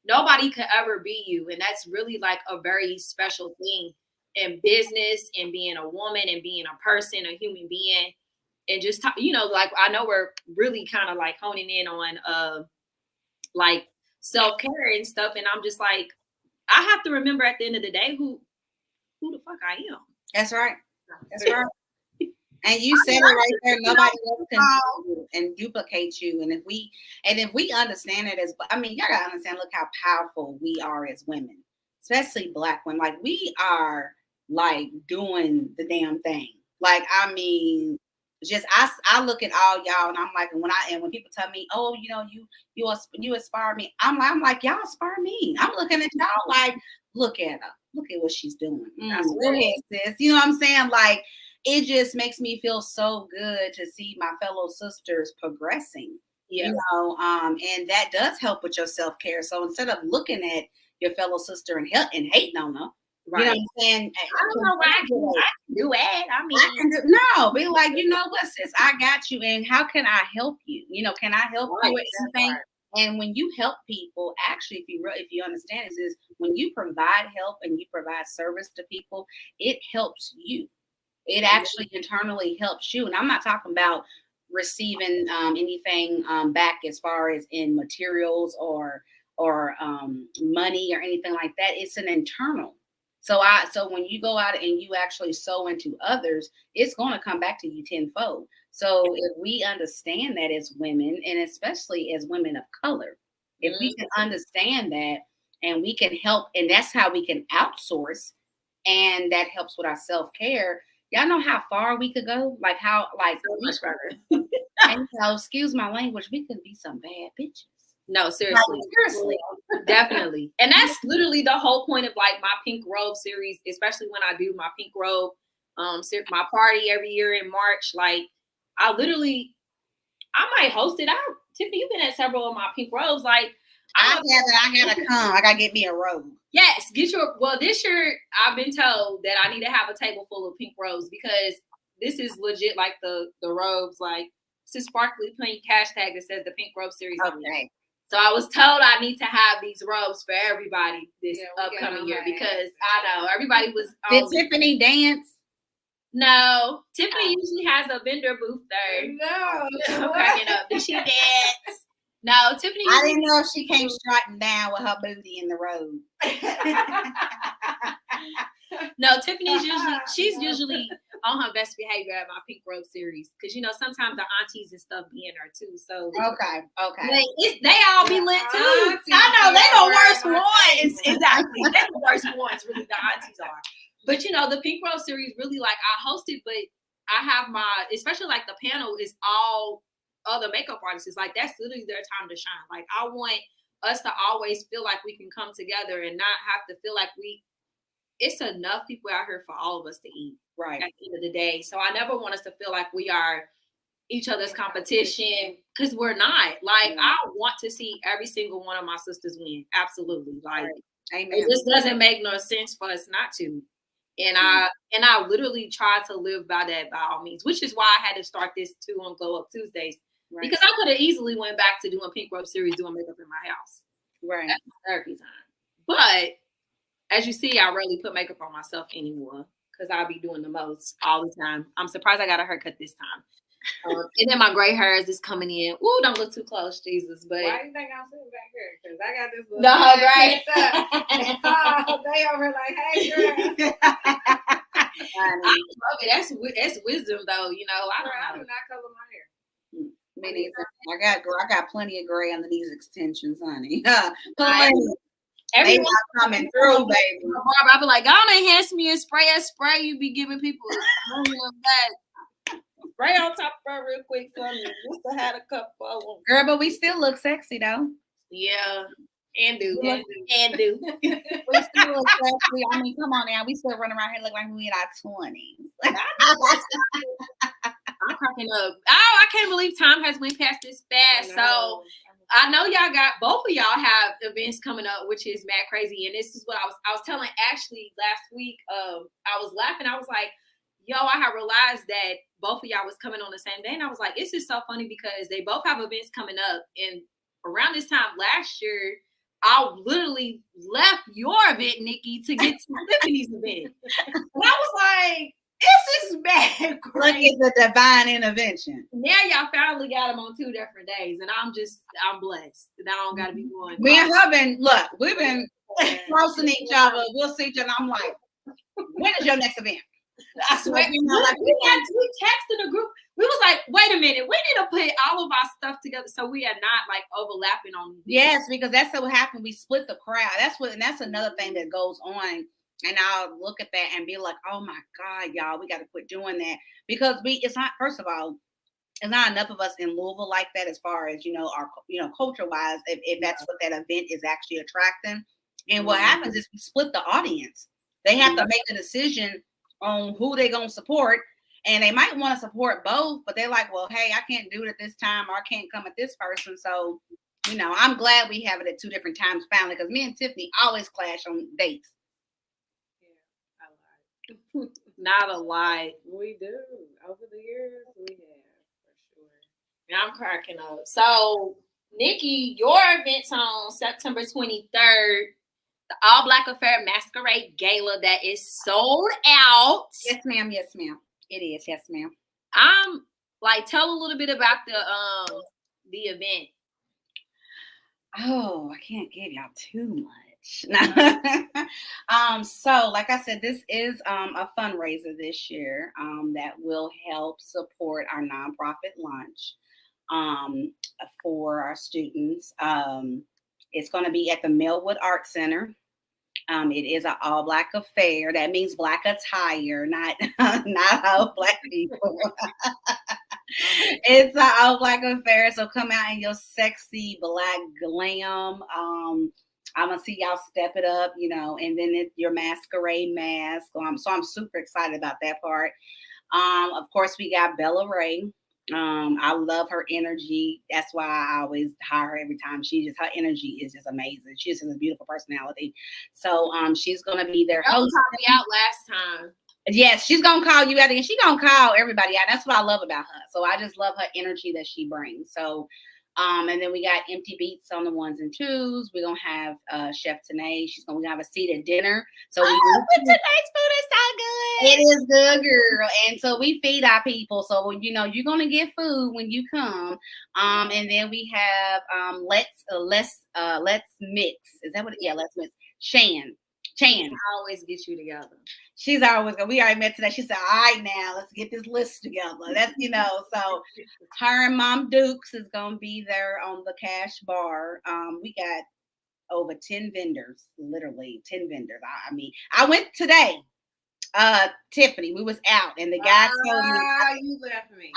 nobody could ever be you, and that's really like a very special thing in business and being a woman and being a person, a human being. And just like I know we're really kind of like honing in on like self-care and stuff, and I'm just like, I have to remember at the end of the day who the fuck I am. That's right. That's right. And you said it right there. Nobody else can do and duplicate you. And if we understand it as, y'all gotta understand. Look how powerful we are as women, especially Black women. Like we are like doing the damn thing. Like just I look at all y'all, and I'm like, and when people tell me, oh, you inspire me, I'm like, y'all inspire me. I'm looking at y'all like, look at her, look at what she's doing. Go ahead, sis. You know what I'm saying? Like, it just makes me feel so good to see my fellow sisters progressing. Yeah. And that does help with your self-care. So instead of looking at your fellow sister and hating on her. Right. You know what I'm saying? I don't know why I can do it. I mean, no, be like, you know what, sis, I got you, and how can I help you? You know, can I help you with anything? Right. And when you help people, actually, if you understand this, is when you provide help and you provide service to people, it helps you. It actually internally helps you. And I'm not talking about receiving anything back as far as in materials or money or anything like that. It's an internal. So when you go out and you actually sow into others, it's going to come back to you tenfold. So if we understand that as women, and especially as women of color, if we can understand that and we can help, and that's how we can outsource, and that helps with our self-care. Y'all know how far we could go? Like how, like so much further. And so, excuse my language, we could be some bad bitches. No, seriously. Like, seriously. Definitely. And that's literally the whole point of like my Pink Robe series, especially when I do my Pink Robe, my party every year in March. Like I might host it out. Tiffany, you've been at several of my Pink Robes. Like I gotta come. I gotta get me a robe. Yes, this year I've been told that I need to have a table full of pink robes because this is legit like the robes, like it's a sparkly pink hashtag that says the Pink Robe series. Okay. So I was told I need to have these robes for everybody this upcoming year because I know everybody was. Did Tiffany dance? No, Tiffany usually has a vendor booth there. No, I'm cracking up. Did she dance? No, Tiffany. I didn't know if she came strutting down with her booty in the robe. No, she's usually on her best behavior at my Pink Robe series because sometimes the aunties and stuff be in there too. So okay, they all be lit too. I know they the worst ones. Exactly, they're the worst ones. Really, the aunties are. But the Pink Robe series really like I host it, but I have especially like the panel is all other makeup artists. Like that's literally their time to shine. Like I want us to always feel like we can come together and not have to feel like it's enough people out here for all of us to eat. Right. At the end of the day. So I never want us to feel like we are each other's competition because we're not. Like I want to see every single one of my sisters win. Absolutely. Like Amen. It just doesn't make no sense for us not to. And I literally try to live by that by all means, which is why I had to start this too on Glow Up Tuesdays. Right. Because I could have easily went back to doing Pink Robe series, doing makeup in my house. Right. That's my therapy time. But as you see, I rarely put makeup on myself anymore because I'll be doing the most all the time. I'm surprised I got a haircut this time. And then my gray hairs is coming in. Ooh, don't look too close, Jesus. But why do you think I'm sitting back here? Because I got this little they over like, hey, girl. I love it. That's wisdom, though. I do not color my hair. Me neither. I got plenty of gray under these extensions, honey. Everyone's coming through, baby. Barbara, I be like, go on, enhance me and spray. You be giving people that. Spray on top of her real quick for me. Just to have a couple of them. Girl, but we still look sexy though. Yeah. And do. We still look sexy. I mean, come on now. We still running around here looking like we in our 20s. I'm cracking up. Oh, I can't believe time has went past this fast. So I know both of y'all have events coming up, which is mad crazy. And this is what I was telling Ashley last week. I was laughing. I was like, yo, I have realized that both of y'all was coming on the same day. And I was like, this is so funny because they both have events coming up. And around this time last year, I literally left your event, Nikki, to get to Tiffany's event. And I was like, this is bad. Look at the divine intervention. Now y'all finally got them on 2 different days. And I'm blessed. Now I don't got to be going. Me and her we've been crossing each other. We'll see each other. I'm like, when is your next event? I swear, we texted a group. We was like, wait a minute, we need to put all of our stuff together so we are not like overlapping on. Yes, because that's what happened. We split the crowd. And that's another thing that goes on. And I'll look at that and be like, oh my God, y'all, we got to quit doing that because it's not. First of all, it's not enough of us in Louisville like that as far as our culture wise. If that's what that event is actually attracting, and what happens is we split the audience. They have to make a decision on who they're going to support. And they might want to support both, but they're like, well, hey, I can't do it at this time or I can't come at this person. So I'm glad we have it at 2 different times finally, because me and Tiffany always clash on dates. Yeah, I lied. Not a lie. We do. Over the years, we have, for sure. And I'm cracking up. So, Nikki, your event's on September 23rd. The All Black Affair Masquerade Gala that is sold out. Yes, ma'am. Yes, ma'am. It is. Yes, ma'am. Tell a little bit about the event. Oh, I can't give y'all too much. So like I said, this is a fundraiser this year that will help support our nonprofit lunch for our students. It's going to be at the Melwood Art Center. It is an all Black affair. That means Black attire, not all Black people. It's an all Black affair. So come out in your sexy Black glam. I'm gonna see y'all step it up, and then it's your masquerade mask. So I'm super excited about that part. Of course, we got Bella Ray. I love her energy. That's why I always hire her every time. Her energy is just amazing. She just has a beautiful personality. So she's gonna be there. Called me out last time. Yes, she's gonna call you out, and she's gonna call everybody out. That's what I love about her. So I just love her energy that she brings. So and then we got Empty Beats on the 1s and 2s. We're gonna have Chef Tanae. We're gonna have a seated dinner. So tonight's food is so good. It is good, girl. And so we feed our people. So you're gonna get food when you come. And then we have let's mix. Is that what? Yeah, let's mix. Chan. I always get you together. She's always we already met today. She said, all right, now let's get this list together. That's, so her and Mom Dukes is going to be there on the cash bar. We got over 10 vendors, literally 10 vendors. I went today, Tiffany, we was out and the guy told me. You left me.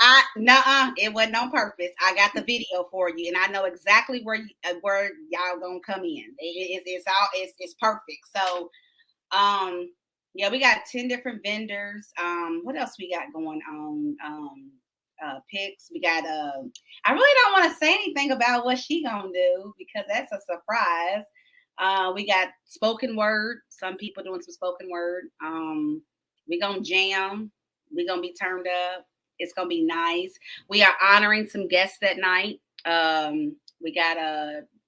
It wasn't on purpose. I got the video for you and I know exactly where y'all going to come in. It's perfect. So, yeah, we got 10 different vendors. What else we got going on? Picks. We got I really don't want to say anything about what she gonna do because that's a surprise. We got spoken word. Some people doing some spoken word. We gonna jam. We gonna be turned up. It's gonna be nice. We are honoring some guests that night. We got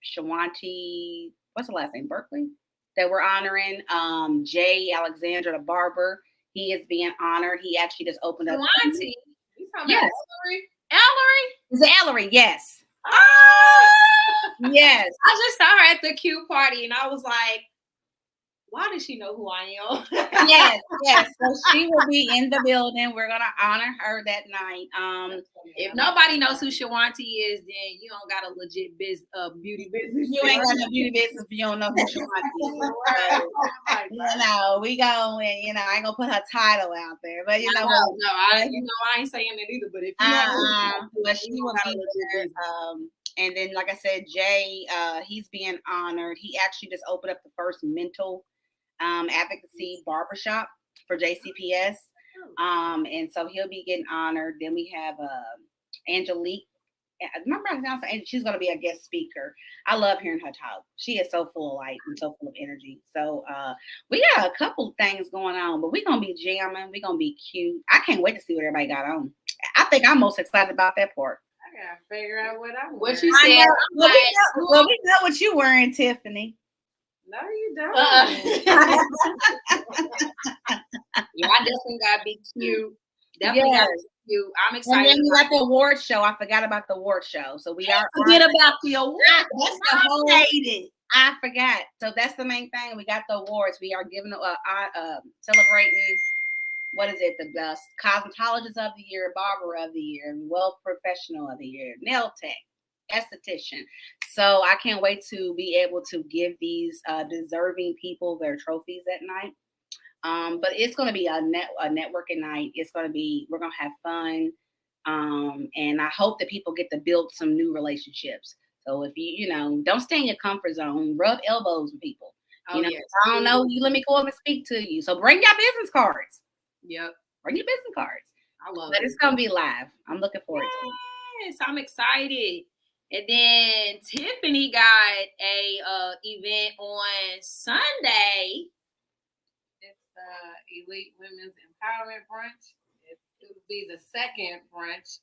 Shawanti. What's the last name? Berkeley. That we're honoring. Jay Alexander, the barber. He is being honored. He actually just opened up. Shawanti. Yes. Ellery? Is it Ellery? Yes. Oh! Yes. I just saw her at the Q party and I was like, why does she know who I am? Yes. So she will be in the building. We're gonna honor her that night. If nobody knows who Shawanti is, then you don't got a legit beauty business. You ain't got no beauty business if you don't know who Shawanti is. No, we go and I ain't gonna put her title out there, but I ain't saying it either. But if you know, but she will be there. And then, like I said, Jay, he's being honored. He actually just opened up the first mental advocacy barbershop for JCPS. And so he'll be getting honored. Then we have Angelique. Remember, she's going to be a guest speaker. I love hearing her talk. She is so full of light and so full of energy. So we got a couple things going on, but we're going to be jamming. We're going to be cute. I can't wait to see what everybody got on. I think I'm most excited about that part. I got to figure out what I'm wearing. What you said. Well, we know what you're wearing, Tiffany. No, you don't. Yeah, I definitely gotta be cute. Definitely gotta be cute. I'm excited. And then we got the award show. I forgot about the award show. So we are forget about the award. That's the whole. I forgot. So that's the main thing. We got the awards. We are giving celebrating. What is it? The cosmetologist of the year, barber of the year, wealth professional of the year, nail tech, esthetician. So I can't wait to be able to give these deserving people their trophies at night. But it's going to be a networking night. We're going to have fun. And I hope that people get to build some new relationships. So if you don't stay in your comfort zone, rub elbows with people. Yes. I don't know. You let me go up and speak to you. So bring your business cards. Yep. Bring your business cards. I love it. But it's going to be live. I'm looking forward to it. Yes, I'm excited. And then Tiffany got a event on Sunday. It's the Elite Women's Empowerment Brunch. It will be the second brunch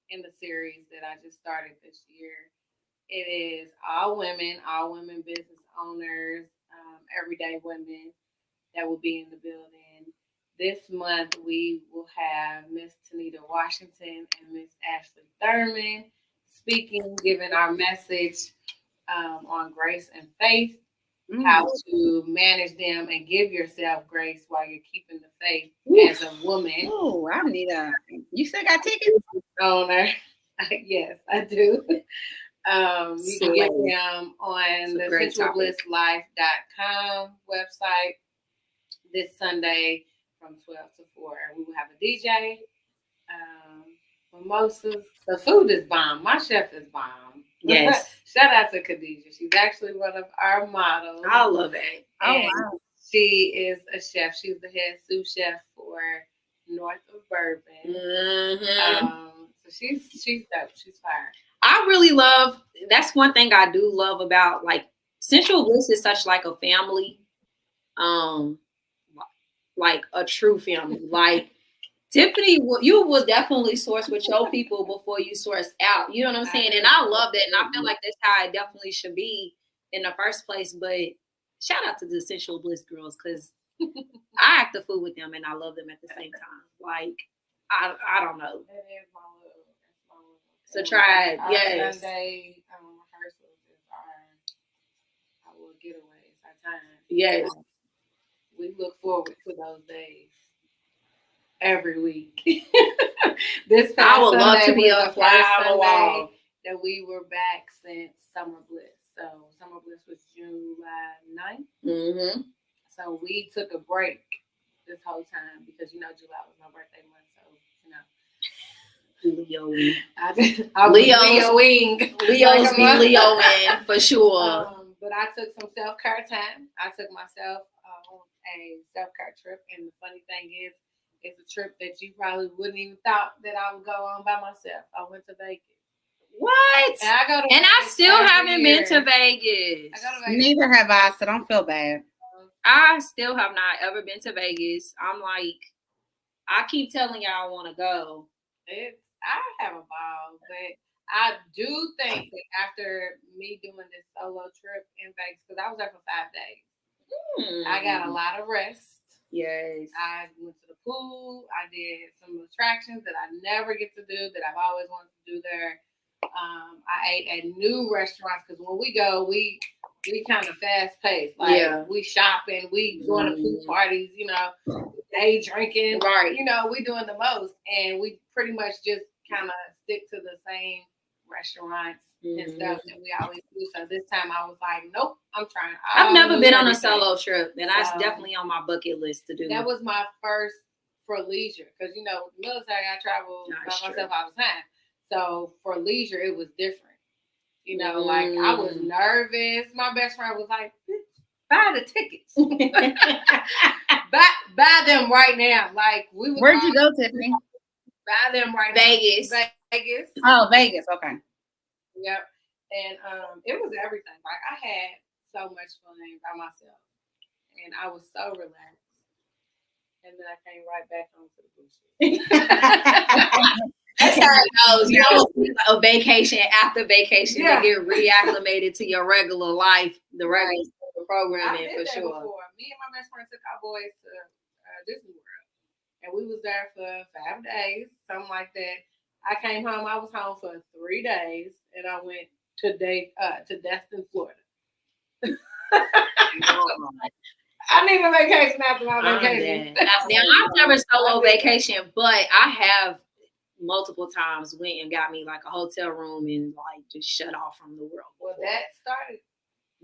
in the series that I just started this year. It is all women business owners, everyday women that will be in the building. This month, we will have Miss Tiffany Washington and Miss Ashley Thurman speaking, giving our message on grace and faith, how to manage them and give yourself grace while you're keeping the faith as a woman. Oh, I need you still got tickets? Owner. Yes, I do. You can get them on the sensualblisslife.com website this Sunday from 12 to 4. We will have a DJ, mimosas. The food is bomb. My chef is bomb. Yes. Shout out to Khadijah. She's actually one of our models. I love it. And she is a chef. She's the head sous chef for North of Bourbon. So she's dope. She's fire. I really love, that's one thing I do love about, like, Sensual Bliss is such like a family, like a true family. Like, Tiffany, you will definitely source with your people before you source out. You know what I'm saying? And I love that. And I feel like that's how it definitely should be in the first place. But shout out to the Sensual Bliss girls, because I act the fool with them and I love them at the same time. Like, I don't know. That is my love. So try it. Yes. Sunday rehearsals is our getaways, our time. Yes. We look forward to those days every week. This past I would love Sunday to be was a fly on the wall. That we were back since Summer Bliss. So Summer Bliss was July 9th. Mm-hmm. So we took a break this whole time because July was my birthday month. So Leoing for sure. But I took some self-care time. I took myself on a self-care trip, and the funny thing is, it's a trip that you probably wouldn't even thought that I would go on by myself. I went to Vegas. What? And I still haven't been to Vegas. Neither have I, so don't feel bad. I still have not ever been to Vegas. I'm like, I keep telling y'all I want to go. I have a ball, but I do think that after me doing this solo trip in Vegas, because I was there for 5 days, I got a lot of rest. Yes. I went to the pool. I did some attractions that I never get to do that I've always wanted to do there. I ate at new restaurants because when we go, we kind of fast paced. Like we shopping, we going to pool parties, day drinking. Right. We doing the most, and we pretty much just kind of stick to the same restaurants and stuff that we always do. So this time I was like, nope, I'm trying. I've never been on a solo trip, and that's definitely on my bucket list to do. That was my first for leisure because the military, I travel by myself all the time. So for leisure, it was different. Like I was nervous. My best friend was like, buy the tickets. buy them right now. Like where'd you go, Tiffany? Buy them right Vegas. now. Vegas. Oh, Vegas. Okay. Yep. And it was everything. Like I had so much fun by myself. And I was so relaxed. And then I came right back onto the bullshit. That's how it goes. A vacation after vacation to get reacclimated to your regular life, the regular programming for sure. Before. Me and my best friend took our boys to Disney World, and we was there for 5 days, something like that. I came home. I was home for 3 days, and I went to Destin, Florida. I need a vacation after my vacation. Now I've never solo vacation, but I have multiple times went and got me like a hotel room and like just shut off from the world. Well, that started.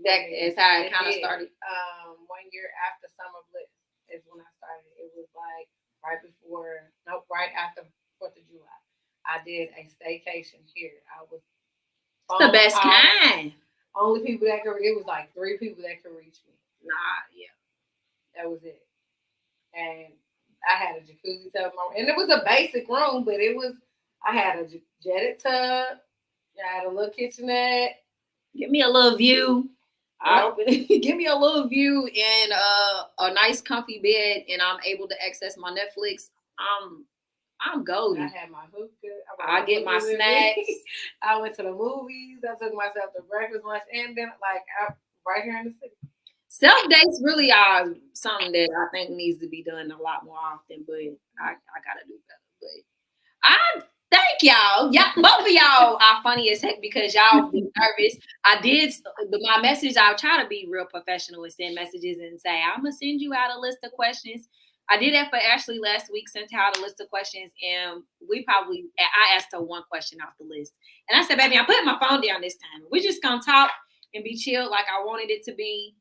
That is how it kind of started. 1 year after Summer Bliss is when I started. It was like right after 4th of July. I did a staycation here. I was the best kind. Only people that could. It was like 3 people that could reach me. That was it. And I had a jacuzzi tub, and it was a basic room, but I had a jetted tub. Got a little kitchenette. Give me a little view. Give me a little view and a nice comfy bed, and I'm able to access my Netflix. I'm golden. I had my hookah. I get my snacks. I went to the movies. I took myself to breakfast, lunch, and dinner. Like I'm right here in the city. Self dates really are something that I think needs to be done a lot more often, but I gotta do better. But I thank y'all. Both of y'all are funny as heck because y'all be nervous. My message. I'll try to be real professional and send messages and say I'm gonna send you out a list of questions. I did that for Ashley last week. Sent her out a list of questions, and I asked her one question off the list, and I said, "Baby, I'm putting my phone down this time. We're just gonna talk and be chill like I wanted it to be."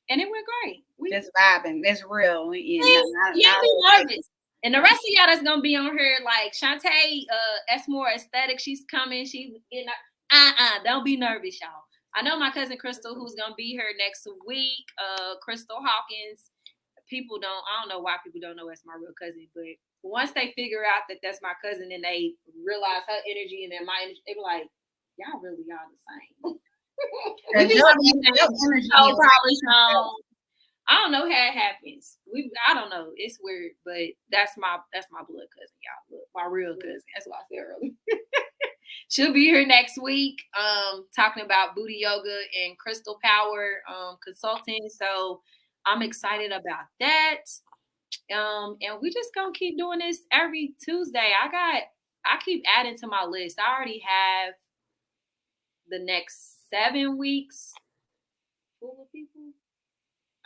And it went great. Just vibing. It's real. Be nervous. And the rest of y'all that's gonna be on here, like Shantae, that's more aesthetic. She's coming. She's don't be nervous, y'all. I know my cousin Crystal, who's gonna be here next week. Crystal Hawkins. I don't know why people don't know that's my real cousin, but once they figure out that that's my cousin and they realize her energy and then my energy, they be like, y'all really are the same. I don't know how it happens. I don't know. It's weird, but that's my blood cousin, y'all. My real cousin. That's what I said earlier. She'll be here next week, talking about booty yoga and crystal power consulting. So I'm excited about that. And we just gonna keep doing this every Tuesday. I keep adding to my list. I already have the next 7 weeks full of people.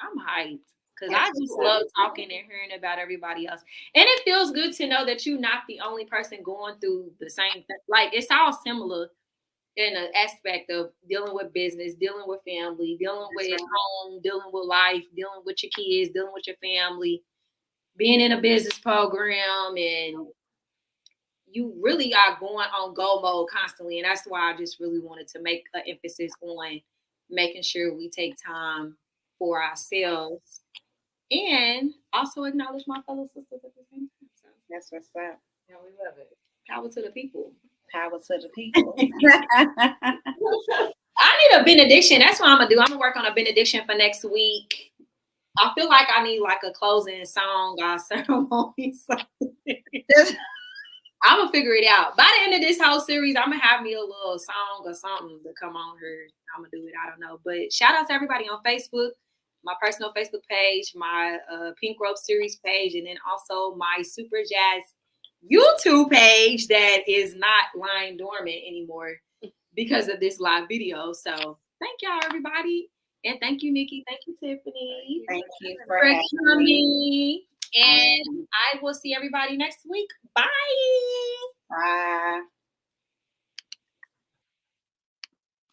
I'm hyped because I just love talking and hearing about everybody else. And it feels good to know that you're not the only person going through the same thing. Like, it's all similar in an aspect of dealing with business, dealing with family, dealing with home, dealing with life, dealing with your kids, dealing with your family, being in a business program, and you really are going on go mode constantly. And that's why I just really wanted to make an emphasis on making sure we take time for ourselves and also acknowledge my fellow sisters at the same time. So that's what's up. Yeah, we love it. Power to the people. Power to the people. I need a benediction. That's what I'm going to do. I'm going to work on a benediction for next week. I feel like I need like a closing song or ceremony. I'm going to figure it out. By the end of this whole series, I'm going to have me a little song or something to come on here. I'm going to do it. I don't know. But shout out to everybody on Facebook, my personal Facebook page, my Pink Robe series page, and then also my Super Jazz YouTube page that is not lying dormant anymore because of this live video. So thank y'all, everybody. And thank you, Nikki. Thank you, Tiffany. Thank you for coming. And I will see everybody next week. Bye.